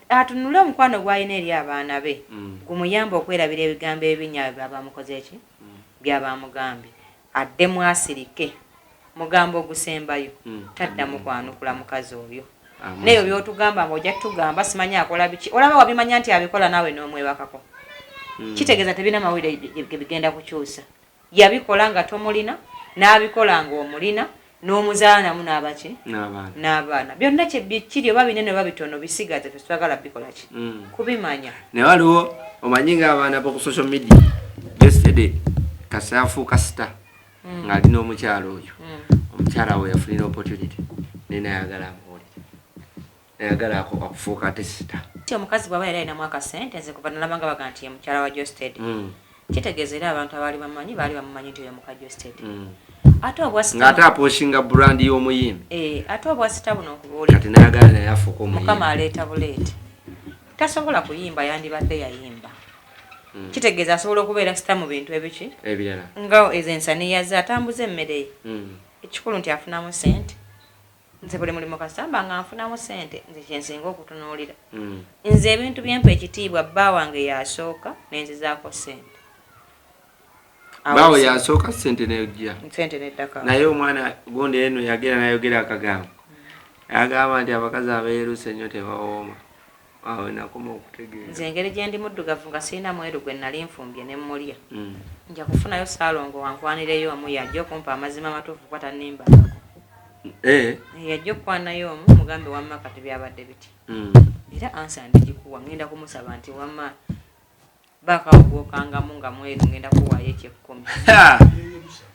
atunule omukwano gw'alina eri abaana be gumuyamba okwerabira ebigambo ebinya byabamukoze eki byabamugambye adde mwasirike mugambo ogusembayo taddamu kwanukula mukazi oyo neyo byotugamba ng'ojja tugamba simanyi akola biki olaba wabimanya nti abikola naawe n'omwebakako kitegeeza tebina mawulire bigenda kukyusa yabikola nga tomulina n'abikola ng'omulina n'omuzaala namu n'abaki n'abaana byonna kiri oba binene oba bitono bisigaze tetwagala bikola ki kubimanya naye waliwo omanyi ng'abaana b'oku social media Geosteady kasaafuuka sita ng'alina omukyala oyo omukyala we yafunira opportunity nenayagala amuwulire nayagala akufuuka ate sita ti omukazi bw'aba yali alinamu akasente nze kuva nalabanga baga nti ye mukyala wa Geosteady kitegeeza era abantu abaali bamumanyi nti oyo muka Geosteady ng'ate aposhinga brand y'omuyimbi ate obwasita buno okubuulira kati nayagala naye afuuka omuyimbi mukama aleeta buleeti tasobola kuyimba yandibadde yayimba kitegeeza asobola okubeera sita mu bintu ebiki ebirala nga ezensaniyaze atambuza emmere ye ekikulu nti afunamu sente nze buli mulimu kasamba nga nfunamu sente nze kyensinga okutunuulira nze ebintu byempa ekitiibwa bba wange yasooka nenzizaako sente bawo yasooka sente nejja sente neddaka naye omwana gundi eno yagera nayogera akagambo yagamba nti abakazi abeeruse ennyo tebawooma awo nakoma okutegeera nze engeri gye ndi muddugavu nga sirina mweru gwe nali nfumbye ne mmulya nja kufunayo Saalongo wankwanireyo omu yajja okumpa amazima amatuufu kuba tannimbangako yajja okkwanayo omu mugambe wamma kati byabadde biti era ansa ndigikuwa ngenda kumusaba nti wamma bakawogwokangamu nga mweru ngenda kuwaayo eky'ekkumi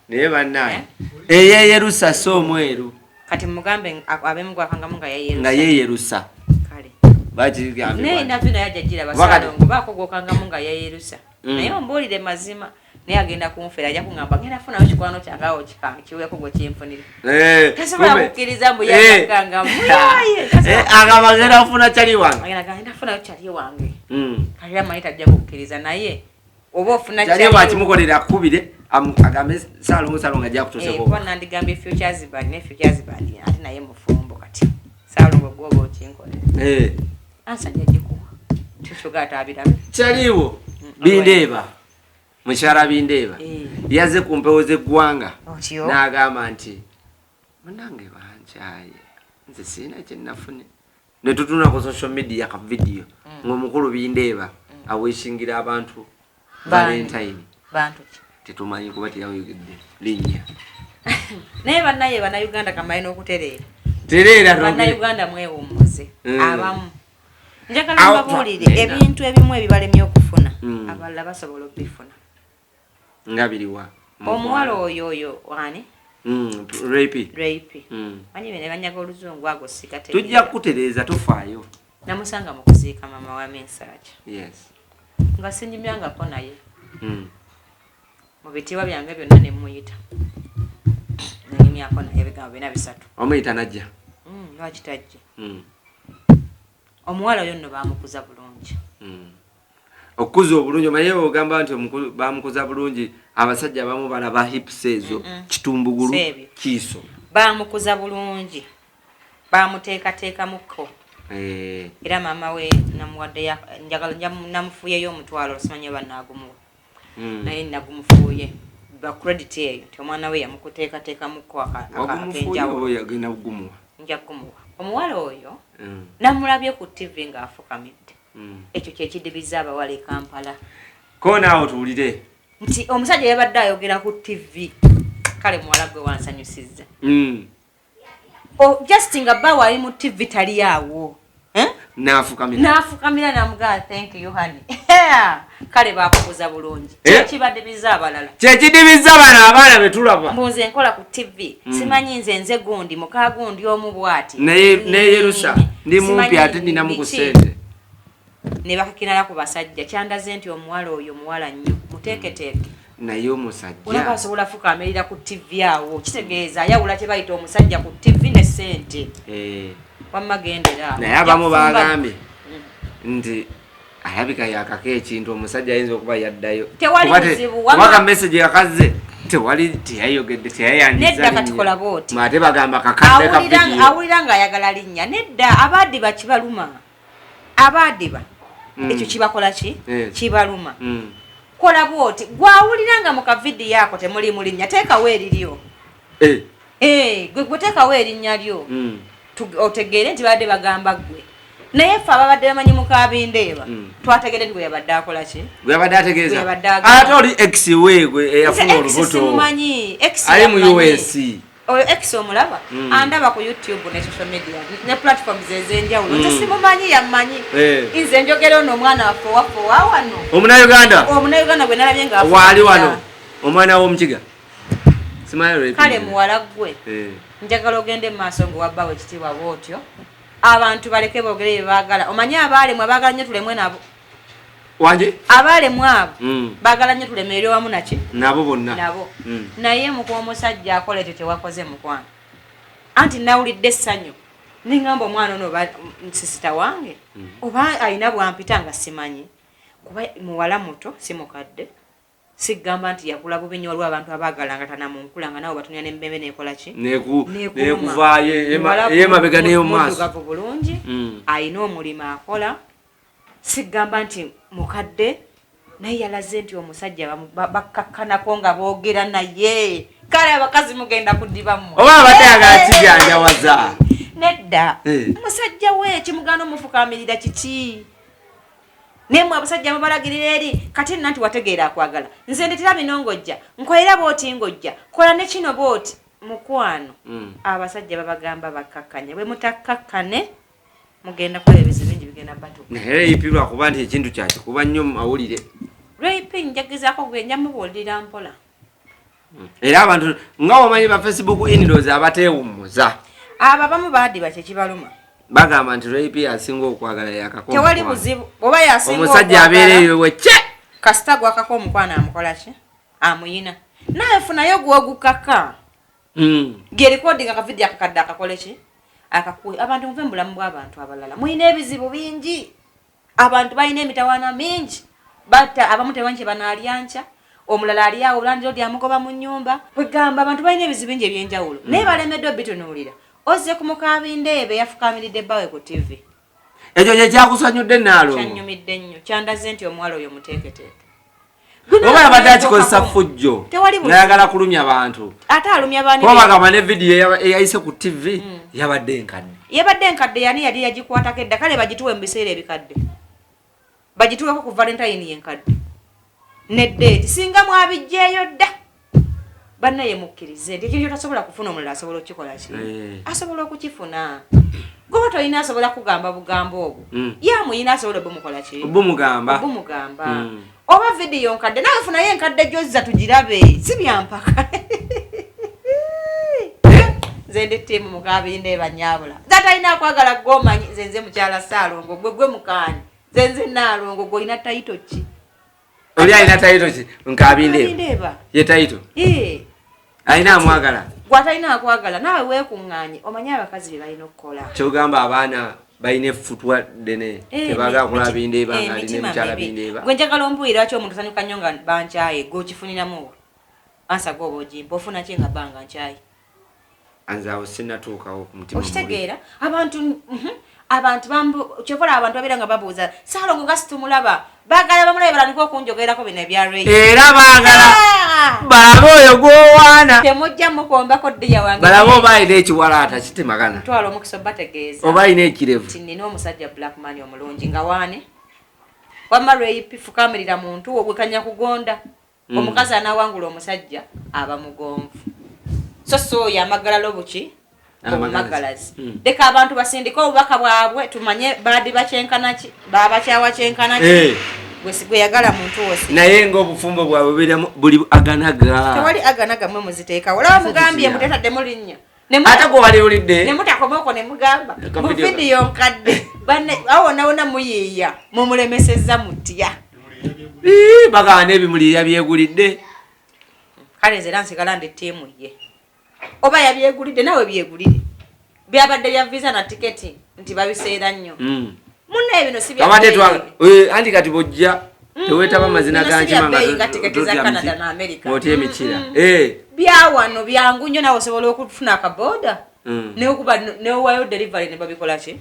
naye bannaye eyeyerusa si omweru kati mugambe abemu gwakangamu nga yeyerusa kale naye navyo naye ajajira Basaalongo bakogwokangamu nga yeyerusa naye ombuulire mazima naye agenda kunfera ajja kuŋŋamba ngenda funayo kikwano kyange awo kiweko gwe kinfunire tasobola kukkiriza mbu yagaganga muyaye agamba ngenda kufuna kyali wange agenda funayo kyali wange kali amanyi tajja kukkiriza naye oba ofuna kyali wakimukolera akubire agambe Saalongo ajja kutuuseko kuba nandigambye futures band ne futures band ate naye mufumbo kati Saalongo gwoba okinkolera ansa njagikuwa tukyogata abirabe kyaliwo bindeeba mukyala bindeeba yaze ku mpewo z'eggwanga n'agamba nti munange bankyaye nze sirina kyennafune ne tutunula ku social media ka video ng'omukulu bindeeba aweeshingira abantu valentine tetumanyi kuba teyawegedde linnya naye bannaye bannayuganda kamalina okutereera tereera bannayuganda mwewummuze abamu njagala mbabuulire ebintu ebimu ebibalemye okufuna abalala basobola okubifuna nga biriwa omuwala oyo wani rape manyi bene banyaga oluzungu ago sikate tujja kutereeza tofaayo namusanga mu kuziika mama wa Mensaacha nga sinjimyangako naye mu bitiibwa byange byonna ne muyita nayimyako naye ebigambo bina bisatu omuyita najja lwaki tajje omuwala oyo nno bamukuza bulungi okukuza obulungi omaye ogamba nti bamukuza bulungi abasajja abamu balaba hips ezo kitumbugulu kiiso bamukuza bulungi bamuteekateekamuko era maama we namuwadde namufuuyeyo omutwalo simanyi oba naagumuwa naye nagumufuuye ba credit eyo nti omwana we yamukuteekateekamuko akenjawulo nja kugumuwa omuwala oyo namulabye ku TV ng'afukamidde ekyo kyekidibiza abawala e Kampala ko naawe tuwulire nti omusajja yabadde ayogera ku TV kale muwala gwe wansanyusizza just nga bba wali mu TV tali awo n'afukamira namugaa thank you honey kale bakukuza bulungi kyekibadibiza abalala kyekidibiza bano abaana betulaba mbuze nkola ku TV simanyi nze gundi muka gundi omu bwati neyerusa ndi mumpi ate ninamu ku ssente ne bakakinala ku basajja kyandaze nti omuwala oyo muwala nnyo muteeketeeke naye omusajja olaba asobola fukamirira ku TV awo kitegeeza ayawula kye bayita omusajja ku TV ne ssente wamma gendera naye abamu bagambye nti alabika yakako ekintu omusajja ayinza okuba yaddayo tewali buzibu waka message yakaze tewali teyayogedde teyayandiza nedda katikola booti ate bagamba kakadde ka video awulira ng'ayagala linnya nedda abaadiba kibaluma abaadiba ekyo kibakola ki kibaluma kola booti gwawulira nga mu kavidiyo ako temulimu linnya teekawo eriryo gwe teekawo erinnya lyo otegeere nti badde bagamba gwe naye ffe ababadde bamanyi mukabindeeba twategere nti gwe yabadde akola ki gwe yabadde ategeeza ate oli ex weegwe eyafuna olubuto ali mu US oyo ex omulaba andaba ku YouTube ne social media ne platforms ez'enjawulo nti simumanyi yammanyi nze njogera ono omwana waffe wano omunauganda gwe nalabye nga waali wano omwana w'omukiga kale muwala gwe njagala ogende mu maaso ng'owabbawo ekitiibwa bw'otyo abantu baleke boogere bye baagala omanyi abaalemu abaagala nnyo tulemwe nabo wanje abaalemu abo baagala nnyo tulemerere wamu naki nabo bonna nabo naye mukuwa omusajja akola ekyo tewakoze mukwano anti nawulidde essanyu ningamba omwana ono nsisita wange oba alina bwampita nga simanyi kuba muwala muto si mukadde sigamba nti yakula bubi nnyo waliwo abantu abaagalanga tanamunkula nga nawe batunira n'emmeme neekola ki nekuvaayo emabega n'ey'omumaaso bulungi alina omulimu akola sigamba nti mukadde naye yalaze nti omusajja bakkakkanako nga boogera naye kale abakazi mugenda kudibamu oba abadde agala kijanjawaza nedda omusajja we kimugaana omufukamirira kiki nemwe abasajja mubalagirira eri kati nanti wategeera akwagala nze ndetera bino ngojja nkolera booti ngojja kola ne kino booti mukwano abasajja babagamba bakkakkanye bwe mutakkakkane mugenda kola ebizibu bingi bigenda batuuka naye yipirwa kuba nti ekintu kyakikuba nnyo mu mawulire rape njagezaako gwenja mubuulira mpola era abantu nga wamanyi ba Facebook indoors abateewummuza abo abamu baadiba kyekibaluma bagamba nti rape yasinga okwagala yakako tewali buzibu oba yasinga omusajja abeereyo wecce kasita gwakako omukwano amukola ki amuyina naye funayo gwogukaka gerekodinga akavidiyo akakadde akakole ki akakuwe abantu muve mu bulamu bw'abantu abalala muyina ebizibu bingi abantu balina emitawaana mingi batta abamu tebanyi kye banaalyanca omulala ali awo obulanjiro lyamugoba mu nnyumba bwegamba abantu balina ebizibu bingi ebyenjawulo naye balemeddwa bitunuulira ozze ku mukabindeebe yafukamiridde bbawe ku TV ekyo kye kyakusanyudde Nalongo kyanyumidde nnyo kyandaze nti omuwala oyo muteeketeeke oba yabadde akikozesa fujjo nayagala kulumya abantu ate alumya baani kuba bagamba ne vidiyo eyayise ku TV yabadde enkadde yani yali yagikwatako edda kale bagituwe mu biseera ebikadde bagituweko ku valentine yenkadde neddeeti singa mwabijjeeyo dda bannaye mukkirize nti ekyo kyotasobola kufuna omulala asobola okukikola ki asobola okukifuna goba tolina asobola kugamba bugambo obwo yamuyina asobola obumukola ki obumugamba oba vidiyo nkadde nawe funayo enkadde gyozza tugirabe si byampaka nze ndi ttiimu mukabinde banyabula zatalina akwagala gwomanyi nze mukyala Saalongo gwe mukaani nze Nalongo gwolina tayito ki oli alina tayito ki nkabindeeba ye tayito alina amwagala gwatalina akwagala nawe weekuŋŋaanye omanye abakazi bye balina okukola kyogamba abaana balina effutwa ddene tebaagala kulaba bindeeba nga alina emukyala bindeeba gwe njagala ombuulira lwaki omuntu sanyuka nnyo nga bankyaye gweokifuniramu ansa gwoba ogimpa ofuna ki nga banga nkyaye anze awo sinnatuukawo ku mutima okitegeera abantu kyokola abantu babeera nga babuuza Saalongo nga situmulaba baagala bamulabe balandika okunjogerako bino ebyarwei era baagala balabe oyo gwowaana temujja mukombako ddiya wange balabe oba alina ekiwalaata kitemagana twala omukisa obategeeza oba alina ekirevu ti nina omusajja blackman omulungi nga waane wamma lweyipifu kamirira muntu obwekanya kugonda omukazi anawangula omusajja aba mugonvu so oyo amagala lobuki omumagalazi leka abantu basindika obubaka bwabwe tumanye baadiba kyenkanaki babakyawa kyenkanaki gwe yagala muntu wose naye ng'obufumbo bwabwe buli aganaga tewali aganaga mwe muziteeka olaba mugambye mutetaddemu linnya ate gwe wali olidde nemutakomeko nemugamba mu vidiyo nkadde awo nawona muyiiya mumulemesezza mutya bagaba n'ebimulirya byegulidde kale nze era nsigala ndi ttiimu ye oba yabyegulidde nawe byegulire byabadde bya visa na tiketi nti babiseera nnyo munne bino sibya abate twa andi kati bojja teweta amazina ganjimanga tiketiza Canada na America oti emikira byawano byangu nnyo nawe osobola okufuna akaboda ne wayo delivery ne babikola ki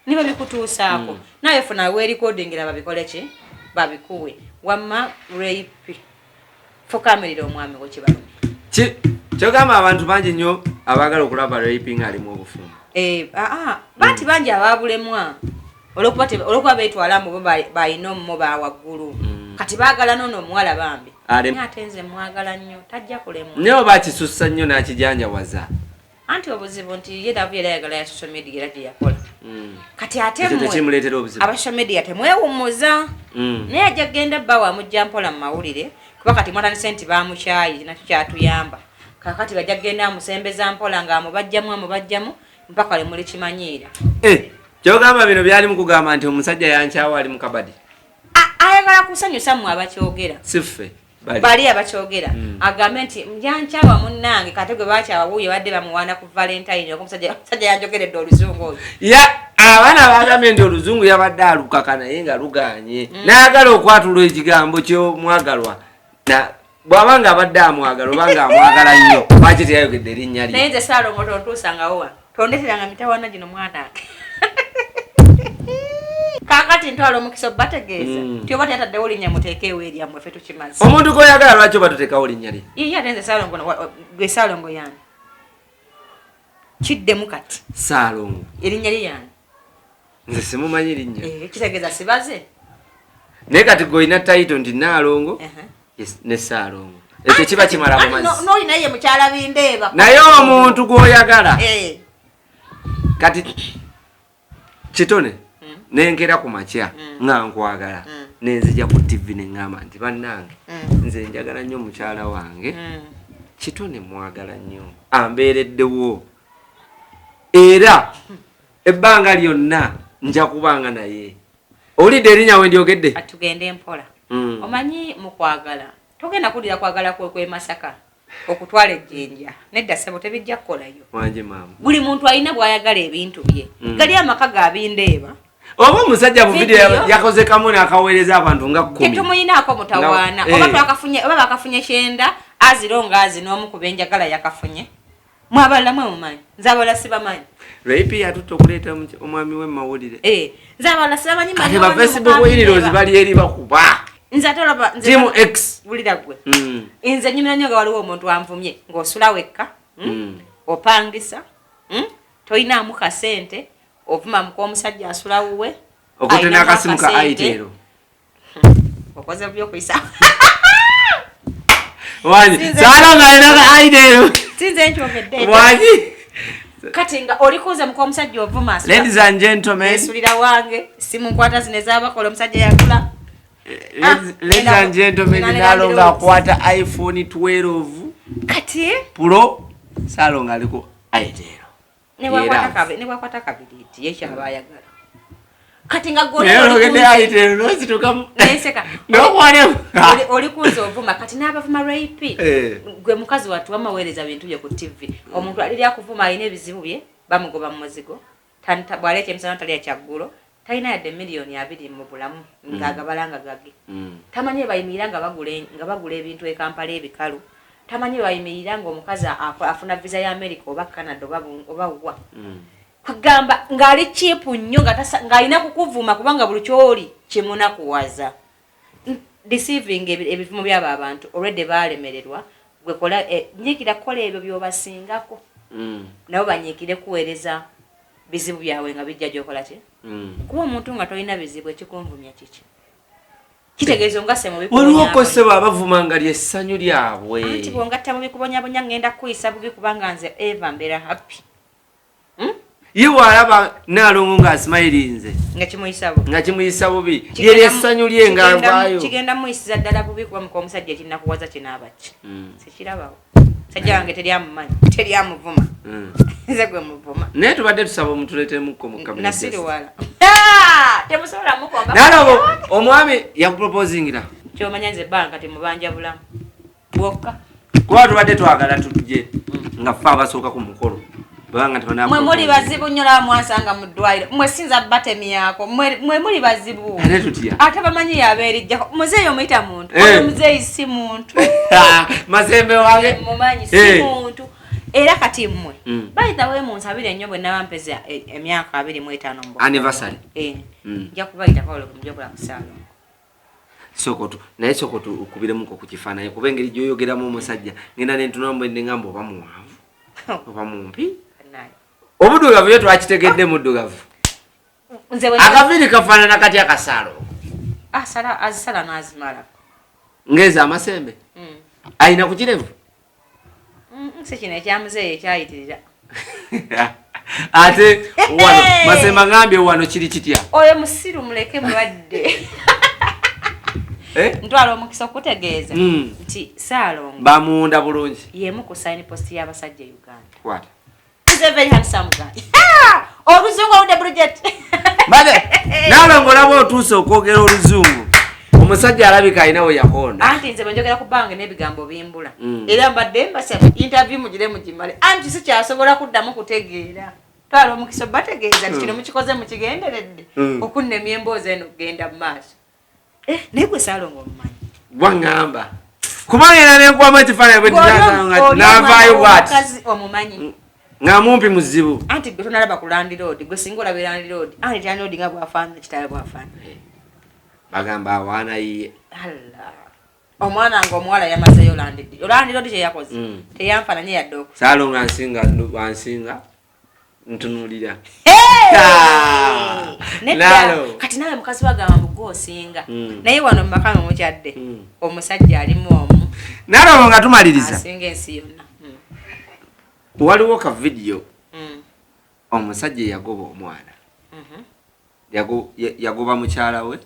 ne babikutuusaako naye funa we recording la babikola ki babikuwe wamma rape fokamirira omwami wo kibalo kyogamba abantu bangi nnyo abaagala okulaba raping alimu obufumbo banti bangi abaabulemwa olwokuba beetwala mu balina omumo bawaggulu kati baagala nono omuwala bambi ate nze mwagala nnyo tajja kulemwa naye oba akisussa nnyo n'akijanjawaza anti obuzibu nti ye davu era yagala ya social media era gye yakola kati ate tekimuleetera obuzibu aba social media temwewummuza naye ajja kgenda bba wamujja mpola mu mawulire kuba kati mwatandise nti bamukyayi nakyo kyatuyamba kakati bajja kgenda amusembeza mpola ng'amubajjamu mpaka le muli kimanyiira kyogamba bino byali mu kugamba nti omusajja yankyawa ali mu kabadi ayagala kusanyusa mmwe abakyogera siffe bali abakyogera agambe nti yankyawa munnange kate gwe bakyawa wuuyo badde bamuwaana ku valentine omusajja yanjogeredde oluzungu oyo abaana bagambye nti oluzungu yabadde alukaka naye nga luganye nayagala okwatula ekigambo kyomwagalwa bw'abanga abadde amwagala obanga amwagala nnyo lwaki teyayogedde erinnya lye naye nze Saalongo tontuusangawowa tondeteranga mitawaana gino mwanange kakati ntwala omukisa bategeeza nti oba tyataddewo linnya muteekeewo eryammwe ffe tukimaze omuntu goyagala lwaki oba tuteekawo linnya lye iye ate nze Saalongo gwe Saalongo yani kiddemu kati Saalongo erinnya lye yani nze simumanyi linnya kitegeeza sibaze naye kati goyina tayito nti Nalongo ne Saalongo ekyo kiba kimala mu mazzi n'olina ye mukyala bindeeba naye omuntu gw'oyagala kati Kitone nenkera ku makya nga nkwagala nenzija ku TV neŋŋamba nti bannange nze njagala nnyo mukyala wange Kitone mwagala nnyo ambeereddewo era ebbanga lyonna nja kubanga naye olidde erinnya we ndyogedde atugende mpola omanyi mu kwagala togenda kuddira kwagala kwe Masaka okutwala ejjinja nedda sebo tebijja kukolayo wanje maama buli muntu alina bw'ayagala ebintu bye gali amaka gabindeeba oba omusajja mu video yakoze kamu n'akaweereza abantu nga 10 tetumuyinaako mutawaana oba bakafunye kyenda azironga azinomu ku benjagala yakafunye mwabalala mwe mumanyi nze abalala sibamanyi rape yatutte okuleeta omwami we mawulire nze abalala sibamanyi ate ba Facebook heroes bali eri bakuba nze atolaba Team X bulira gwe nze nyumira nnyo nga waliwo omuntu anvumye ng'osula wekka opangisa toyinaamu kasente ovuma mukomusajja asula wuwe okote n'akasimu ka aitero okoze byokuyisa wanyi Saalongo alina ka aitero sinze nkyogedde wanyi kati nga olikuze mukomusajja ovuma asula ladies and gentlemen esulira wange simu nkwata zine z'abakola omusajja yakula ladies and gentlemen Nalongo akwata iPhone 12 kati Pro Saalongo aliko aitero nebwakwata kabiriiti yekyaba ayagala kati nga olikunza ovuma kati n'abavuma rape gwe mukazi watu bamaweereza bintu bye ku TV omuntu aliri akuvuma alina ebizibu bye bamugoba mu muzigo bwaleeta emisana talya kyaggulo talina yadde miliyoni 2 mu bulamu ng'agabalanga gage tamanyi bayimirira nga bagula ebintu ekampala ebikalu tamanyi bayimirira ng'omukazi afuna visa ya America oba Canada oba wa kugamba ng'ali chipu nnyo ng'alina kukuvuma kubanga buli kyoli kimunakuwaza deceiving ebivumo by'abo abantu already baalemererwa gwe kola nyiikira kukola ebyo by'obasingako nabo banyiikire kuweereza bizibu byawe nga bijja gy'okola ki kuba omuntu nga tolina bizibu ekikunvumya kiki kitegeeza ngase mu bikubonya waliwo okosebwa abavuma nga lyessanyu lyabwe anti bwongatta mu bikubonyabonya ngenda kuyisa bubi kubanga nze Eva mbeera happy ye walaba Nalongo ng'asimayirinze nga kimuyisa bubi lye lyessanyu lye ng'avaayo kigenda muyisiza ddala bubi kuba muka omusajja ekinakuwaza kinaabaki sekirabawo sajja wange teryamumanyi teryamuvuma nze gwe muvuma naye tubadde tusaba omutuleetemukko mu kabina nasiri wala temusobola mukomba Nalongo omwami yakuproposingira kyomanya nze banka temubanja bulamu bwokka kuba tubadde twagala tujje nga ffe abasooka ku mukolo banga tona mwe muri bazibu nyola mwasanga mu ddwaliro mwe sinza batemi yako mwe muri bazibu ate tutya ate bamanyi yabeerijja muzeeyo muyita muntu oyo muzeeyi si muntu mazembe wange mumanyi si muntu era kati mmwe bayita we munsabire nnyo bwe nabampeza emyaka 25 mbo anniversary nja kubayita kawolo kumujobula kusalo sokoto naye sokoto ukubiremu ko kukifaananyi kuba engeri gyoyogeramu omusajja ngenda nentunambo endengambo oba muwanvu oba mumpi obudugavu yo twakitegedde muddugavu akaviri kafaanana kati akasalo asala azisala n'azimala ngeza amasembe ayina ku kirevu si kino ekyamuzeeyo ekyayitirira ate wano masemba ngambye wano kiri kitya oyo musiru muleke mulwadde ntwala omukisa okutegeeza nti Saalongo bamunda bulungi yemu ku sign post y'abasajja Uganda. What? He's a very handsome guy. Oluzungu oludde Bridget. Made Nalongo labo otuuse okwogera oluzungu omusajja alabika alina we yakonda anti nze bwenjogera ku bange n'ebigambo bimbula era mbadde mbasa interview mugire mugimale anti si kyasobola kuddamu kutegeera twala omukisa bategeeza nti kino mukikoze mukigenderedde okunnemya emboozi eno kugenda mu maaso naye gwe Saalongo omumanyi bwangamba kubanga era nenkuwamu ekifaananyi bwe navaayo bwati omumanyi nga mumpi muzibu anti gwe tonalaba ku Land Road gwe singa olaba Land Road anti Land Road nga bwafaanana kitala bwafaanana bagamba awaana yiye omwana nga omuwala yamazeyo Land Road kye yakoze teyamfaananye yadde oku Saalongo wansinga ntunulira kati nawe mukazi wagamba mugwe osinga naye wano mumaka mukyadde omusajja alimu omu Nalongo nga tumaliriza asinga ensi yonna waliwo ka video omusajja yagoba omwana yagoba mukyala we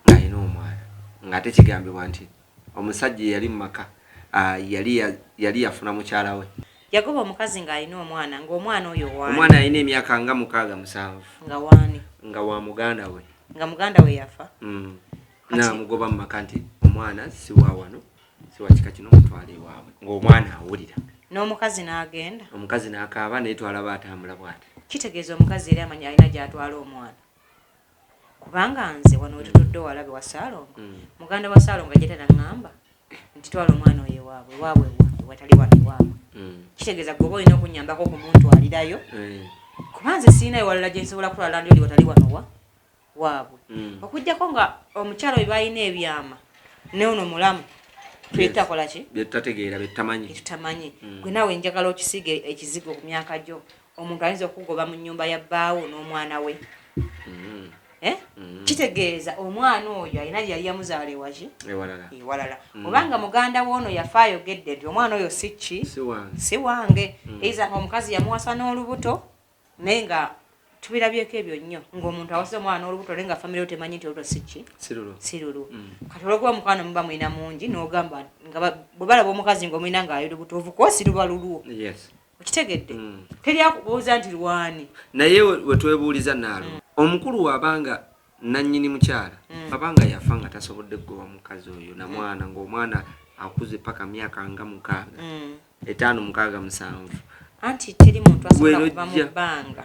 ng'alina omwana ng'ate kigambibwa nti omusajja yali mu maka yali yafuna mukyala we yagoba omukazi ng'alina omwana ng'omwana oyo waani omwana alina emyaka nga 67 nga waani nga wa muganda we nga muganda we yafa namugoba mu maka nti omwana si wa wano si wa kika kino mutwale ewaabwe ng'omwana awulira n'omukazi n'agenda omukazi n'akaaba naye twalaba atambula bw'ati kitegeeza omukazi eri amanyi alina gy'atwala omwana kubanga nze wano wetutudde owalabe wa Saalongo muganda wa Saalongo ajja ngamba nti twala omwana oyo ewaabwe watali wano ewaabwe kitegeeza gwe oba olina okunyambako ku muntu alirayo kuba nze siinayo walala gye nsobola kulala Land Road watali wano waabwe okuggyako nga omukyalo we balina ebyama ne ono mulamu twetakola ki byetategeera byetamanyi gwe naawe njagala okisiga ekizigo ku myaka gyo omuntu ayinza okugoba mu nnyumba ya bbaawo n'omwana we kitegeeza omwana oyo alina yali yamuzaala ewaki ewalala obanga muganda w'ono yafa ayogedde nti omwana oyo si wange eiza nga omukazi yamuwasa n'olubuto naye nga tubirabyeko ebyo nnyo ng'omuntu awasa omwana n'olubuto naye nga famire temanyi nti olubuto si lulu kati olwokuba mukwano muba mulina mungi n'ogamba nga bwe balaba omukazi ng'omulina ng'ali lubuto ovuko si luba lulwo okitegedde teryakubuuza nti lwani naye wetwebuuliza Nalongo omukulu wabanga nannyini mukyala abanga yafa nga tasobodde kugoba mukazi oyo na mwana ng'omwana akuze paka myaka nga 5-7 anti teri muntu asobola kuba mu bbanga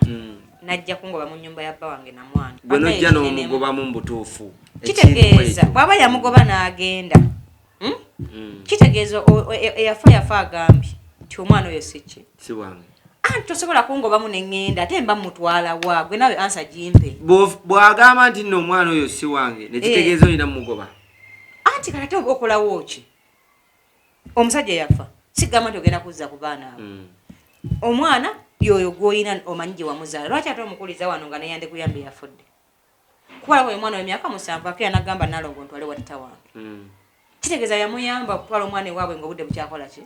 najja kungoba mu nnyumba ya bba wange na mwana bwe nojja n'omugobamu mu butuufu kitegeeza bw'aba yamugoba n'agenda kitegeeza yafa agambye nti omwana oyo si wange anti tosobola kungobamu neŋŋenda ate mba mutwala waagwe nawe ansa gimpe bw'agamba nti nno omwana oyo si wange nekitegeeza olina mugoba anti kati okolawo ki omusajja yafa sigamba nti ogenda kuzza ku baana abo omwana yoyo gw'olina omanyi gye wamuzaala lwaki ate omukuliza wano nga neyande kuyambe yafudde kuba laba omwana w'emyaka 7 akira nagamba Nalongo ntwale wa tata wange kitegeeza yamuyamba okutwala omwana ewaabwe ng'obudde bukyakola ki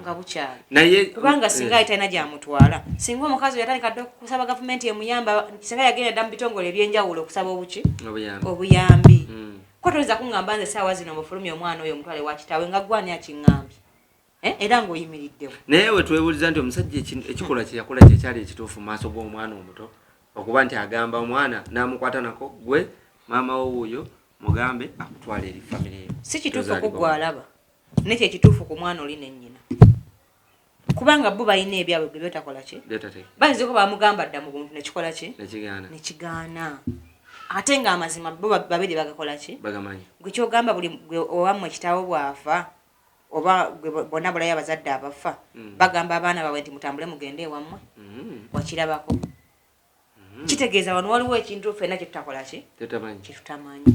nga bukyali kubanga singa ali talina gyamutwala singa omukazi yatandika dde okusaba gavumenti emuyamba singa yagenda dda mu bitongole ebyenjawulo okusaba obuyambi ko toyinza kuŋŋamba nze saawa zino mufulumya omwana oyo omutwale wa kitaawe nga gwani akiŋŋambye era ng'oyimiriddewo naye wetwebuuliza nti omusajja ekikolwa kye yakola kyekyali ekituufu mu maaso g'omwana omuto okuba nti agamba omwana n'amukwata nako gwe maama wo wuuyo mugambe akutwala eri famire si kituufu ku gwalaba nekyo ekituufu ku mwana oli nennyina kubanga bo balina ebyabwe bye batakola ki bayinza ko bamugamba dda mu buntu nekikola ki nekigaana ate nga amazima bo babiri bagakola ki bagamanyi gwe kyogamba buli owamwe kitaawo bwafa oba bonna bulayo abazadde abafa bagamba abaana baabwe nti mutambule mugende ewammwe wakirabako kitegeeza wano waliwo ekintu ffenna kyetutakola ki kyetutamanyi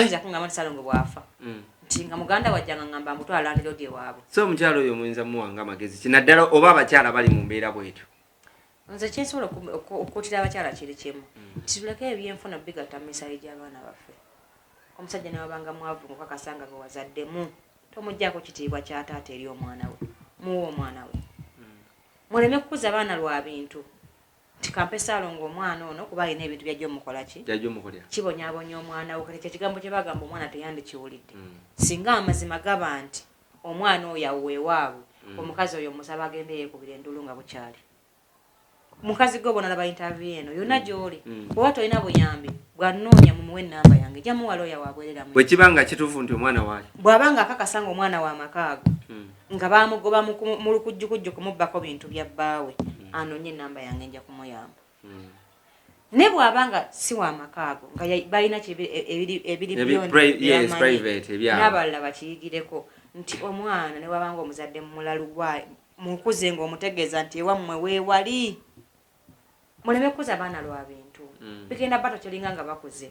oyinza kungamba nti Salongo bwafa nti nga muganda wajjanga ngamba mutwala landiroodi ewaabwe so omukyalo oyo muyinza muwanga amagezi kinaddala oba abakyala bali mu mbeera bwetyo nze kyensobola okukuutira abakyala kiri kimu kituleke ebyenfuna bigatta mu misayi gy'abaana baffe omusajja newabanga mwavu ngokakasanga nga wazaddemu tomuggyako kitiibwa kya taata eri omwana we muwa omwana we muleme kukuza abaana lwa bintu nti kampe Salongo omwana ono kuba alina ebintu byajja omukola ki kibonyaabonya omwana we kati kyekigambo kye bagamba omwana teyandikiwulidde singa amazima gaba nti omwana oyo aweewaabwe omukazi oyo musaba agende yeekubira endulu nga bukyali mukazi gwe bona laba interview eno yonna gy'oli bw'oba tolina buyambi bw'anoonya mumuwe ennamba yange ejja muwa looya wabwereramu bwe kibanga kituufu nti omwana waali bw'abanga akakasanga omwana wa makaago nga bamugoba mu lukujjukujju kumubbako bintu bya bbaawe anoonye ennamba yange nja kumuyamba ne bw'abanga si wa makaago nga balina ebiri n'abalala bakiyigireko nti omwana ne wabanga omuzadde mulalu gwa mukuze ng'omutegeeza nti ewammwe weewali muleme kuza abaana lwa bintu bigenda bato kyolinga nga bakuze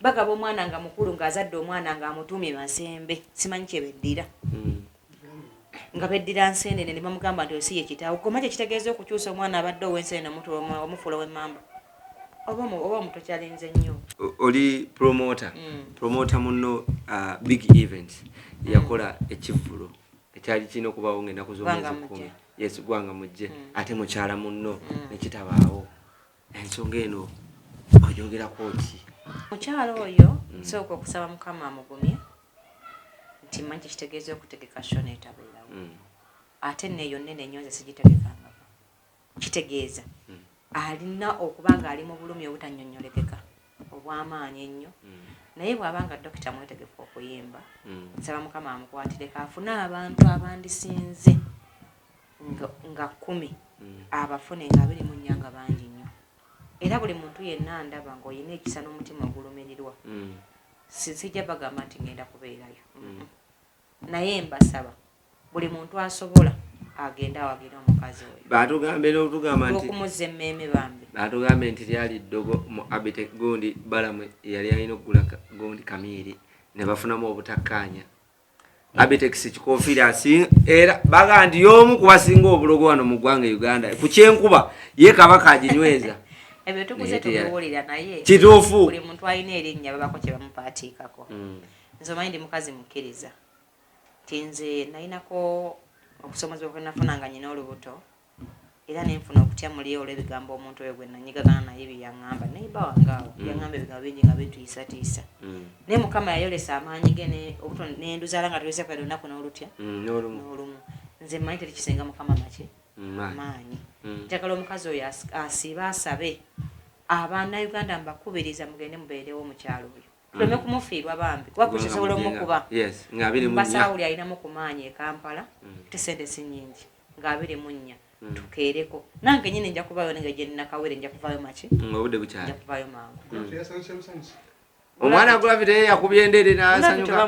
bagaba omwana nga mukulu ng'azadde omwana ng'amutuumye masembe simanyi kyebeddira nga beddira nseenene ne bamugamba nti osi ye kitaawo goma kyekitegeeza okukyusa omwana abadde ow'enseenene omufuula w'emmamba oba omuto kyalinze nnyo oli promota muno big event yakola ekivvulo ekyali kirina okubaawo ng'ennaku z'omwezi 10 yesu gwanga mujje ate mukyala muno nekitabaawo ensonga eno oyogerako ki mukyala oyo nsooka okusaba mukama amugumye nti manyi kitegeeza okutegeka show n'etabeerawo ate neeyo nnene nnyo nze sigitegekangako kitegeeza alina okuba ng'ali mu bulumi obutannyonnyolekeka obw'amaanyi ennyo naye bw'abanga dokita mwetegefu okuyimba nsaba mukama amukwatireko afune abantu abandisinze nga 10 abafune nga 24 nga bangi nnyo era buli muntu yenna ndaba ng'olina ekisa n'omutima ogulumirirwa sijja bagamba nti ngenda kubeerayo naye mbasaba buli muntu asobola agenda awagira omukazi oyo batugambe n'otugamba nti okumuzza emmeeme bambi batugambe nti lyali ddogo mu abite gundi balamu yali alina okugula gundi kamiiri ne bafunamu obutakkaanya abitex kikofiira era baga nti y'omu kubasinga obulogo wano mu ggwanga Uganda ku kyenkuba ye kabaka aginyweza ebyo tukuze tubiwulira naye kituufu buli muntu alina erinnya babako kye bamupaatiikako nze omanyi ndi mukazi mukkiriza nti nze nalinako okusomozebwa kwe nafunanga nyina olubuto era nenfuna okutya muli olw'ebigambo omuntu oyo gwe nanyigagana naye byeyaŋŋamba neiba wangaawo yaŋŋamba ebigambo bingi nga bituyisatiisa naye mukama yayolesa amaanyi ge obuto nenduzaala nga tulese kwera olunaku n'olutya n'olumu nze mmanyi teri kisenga mukama make maanyi njagala omukazi oyo asiibe asabe abannauganda mbakubiriza mugende mubeerewo omukyalo oyo tuleme kumufiirwa bambi kuba kukisobola omukuba basaawuli alinamu ku maanyi e Kampala te sente si nnyingi nga 24 tukeereko nange nyine nja kuvaayo nenge gye nnakawere nja kuvaayo maki obudde bukyali nja kuvaayo mangu omwana Gravity yakubye endere n'asanyuka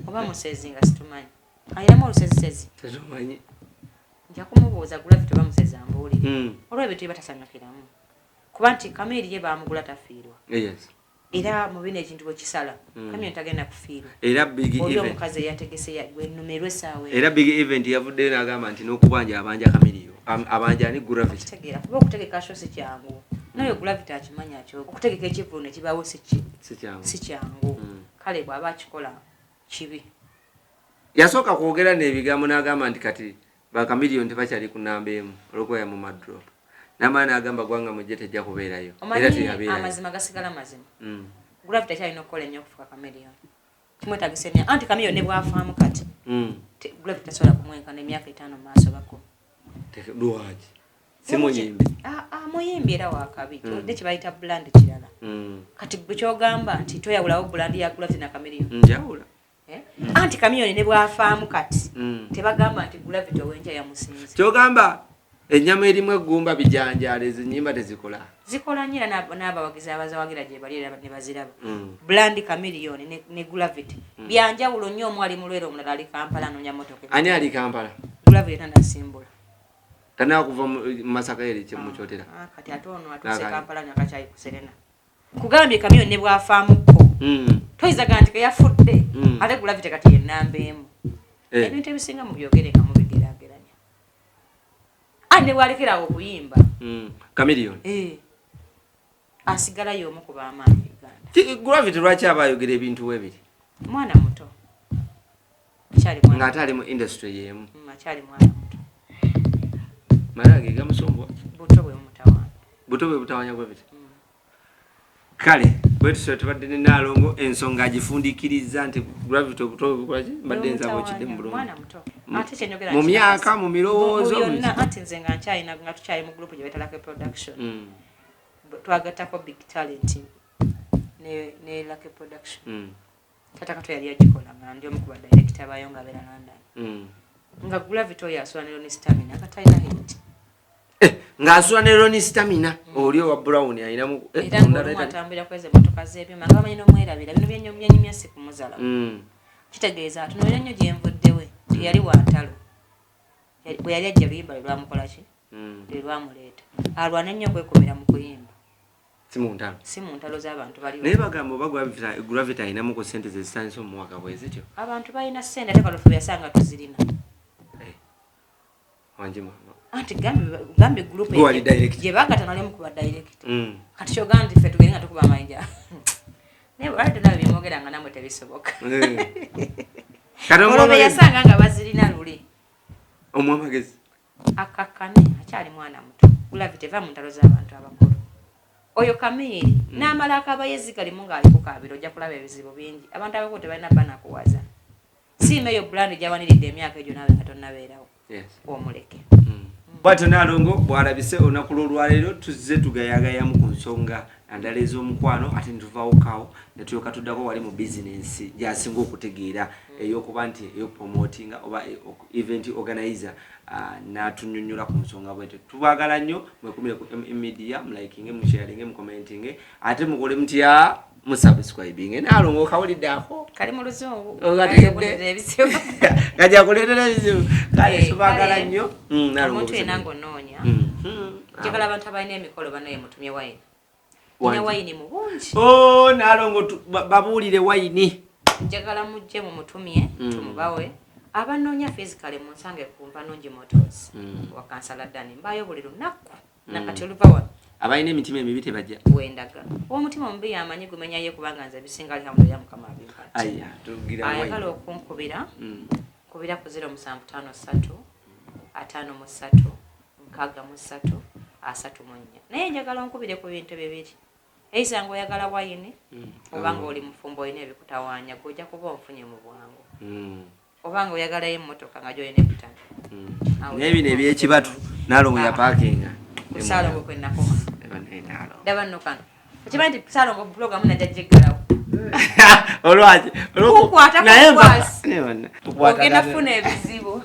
oba musezi nga situmanyi alinamu olusezisezi tetumanyi nja kumubuuza Gravity oba musezi ambuulire olw'ebintu bye batasanyukiramu kuba nti Kameri ye baamugula tafiirwa era mu bino ekintu bwe kisala Kameri tagenda kufiirwa era big event oli omukazi eyategese gwenumerwe essaawa era big event yavuddeyo n'agamba nti n'okubanja abanja Kameri abanja ani Gravity kitegeera kuba okutegeka sho si kyangu naye Gravity akimanyi akyo okutegeka ekivulu ne kibaawo si kyangu kale bw'aba akikola kibi yasooka kwogera n'ebigambo n'agamba nti kati ba Kameri tebakyali ku nnamba emu olw'okuba mu madrop n'amaani agamba gwanga mujje tejja kubeerayo era teyabeerayo amazima gasigala mazima Gravity akyalina okukola ennyo okufuka Kameri kimwetagisa ennyo anti Kameri ne bw'afaamu kati Gravity tasobola kumwenkana emyaka 5 mu maaso bako lwaki si muyimbi muyimbi era wakabi ne kibayita brand kirala kati bwe kyogamba nti toyawulawo brand ya Gravity na Kameri njawula anti kamiyoni ne bwafaamu kati tebagamba nti gravity owenja yamusinze kyogamba ennyama erimu eggumba bijanjala ezinyimba tezikola zikola nyira n'abawagizi abazawagira gye bali ne baziraba brand chameleon ne gravity byanjawulo nnyo omwali mulwere omulala ali Kampala anoonya motoka ani ali Kampala gravity tanasimbula tanakuva mu Masaka eri kyemukyotera kati ate ono atuse Kampala nyakakyayi ku Serena kugambye kamiyoni ne bwafaamuko toyizaga nti yafudde ate gravity kati yennamba emu ebintu ebisinga mu byogere nga mubigeraageranya ate ne bwalekerawo okuyimba chameleon asigala y'omu ku b'amaanyi Uganda gravity lwaki aba ayogera ebintu webiri mwana muto nga ate ali mu industry y'emu akyali mwana muto malage gamusombwa buto bwe butawanya gravity kale bwetusole tubadde ne Nalongo ensonga agifundikiriza nti gravity obuto bukolaki mbadde nzabo kidde mu bulungi mu myaka mu mirowoozo ati nze nga nkyalina nga tukyali mu group gye betalako production twagattako big talent ne Lucky production tata kato yali agikola nga ndi omu ku badirector bayo nga beera London nga gravity oyo asula ne Ronnie Stamina akatalina hit nga asula ne Ronnie Stamina oli owa Brown ayinamu era nga atambulira kweze motoka z'ebyuma nga bamanyi n'omwerabira bino byenyumya si kumuzala kitegeeza atunuulira nnyo gye nvuddewe yali wa ntalo bwe yali ajja luyimba lwe lwamukola ki lwe lwamuleeta alwana nnyo okwekumira mu kuyimba si mu ntalo z'abantu bali naye bagamba oba gravity ayinamu ku ssente zezitandisa omuwaka bwe zityo abantu balina ssente ate kalofu yasanga tuzirina wanjima anti gambe group gye bagatanalemu kuba direct kati kyogamba nti ffe tugende nga tukuba amayinja naye ate nawe byemwogeranga namwe tebisoboka olwo be yasanga nga bazirina luli omwamagezi akakkane akyali mwana muto gravity eva mu ntalo z'abantu abakulu oyo Kamiri n'amala akabayezi kalimu ng'ali ku kaabiro ojja kulaba ebizibu bingi abantu abakulu tebalina banakuwaza siima eyo brand gyawaniridde emyaka egyo nawe nga tonnabeerawo omuleke bwatyo Nalongo bwalabise olunaku lw'olwaleero tuzze tugayagayamu ku nsonga endala ez'omukwano ate netuvaawokawo netulyoka tuddako wali mu bizinensi gy'asinga okutegeera ey'okuba nti eyopromotinga oba event organizer n'atunnyonnyola ku nsonga bwete tubaagala nnyo mwekumire ku media mulayikinge musharinge mukomentinge ate mukole mutya musubscribing Nalongo kawulidde ako kali mu luzungu gajja kuleetera ebizibu kale tubaagala nnyo omuntu yenna ng'onoonya njagala abantu abalina emikolo banaye mutumye wayini ina wayini mu bungi Nalongo babuulire wayini njagala mujje mu mutumye tumubawe abanoonya physically munsange ku Mpanungi Motors wa Kansala Dani mbayo buli lunaku nakati olubawa abayina emitima emibi tebajja wendaga omutima omubi amanyi gumenya ye kubanga nze bisinga alhamdulillah mukama abimpati ayagala okunkubira kubira ku 0753 553 63 34 naye njagala nkubire ku bintu bibiri eisa ngo oyagala wayini obanga oli mufumbo olina ebikutawaanya gojja kuba onfunye mu bwangu obanga oyagala emmotoka nga gyolina ebitano n'ebino ebyekibatu Nalongo ya parkinga Salongo kwenakoma daba nno kano okimanyi nti Salongo program najja gyeggalawo olwaki kukwata ogenda kufuna ebizibu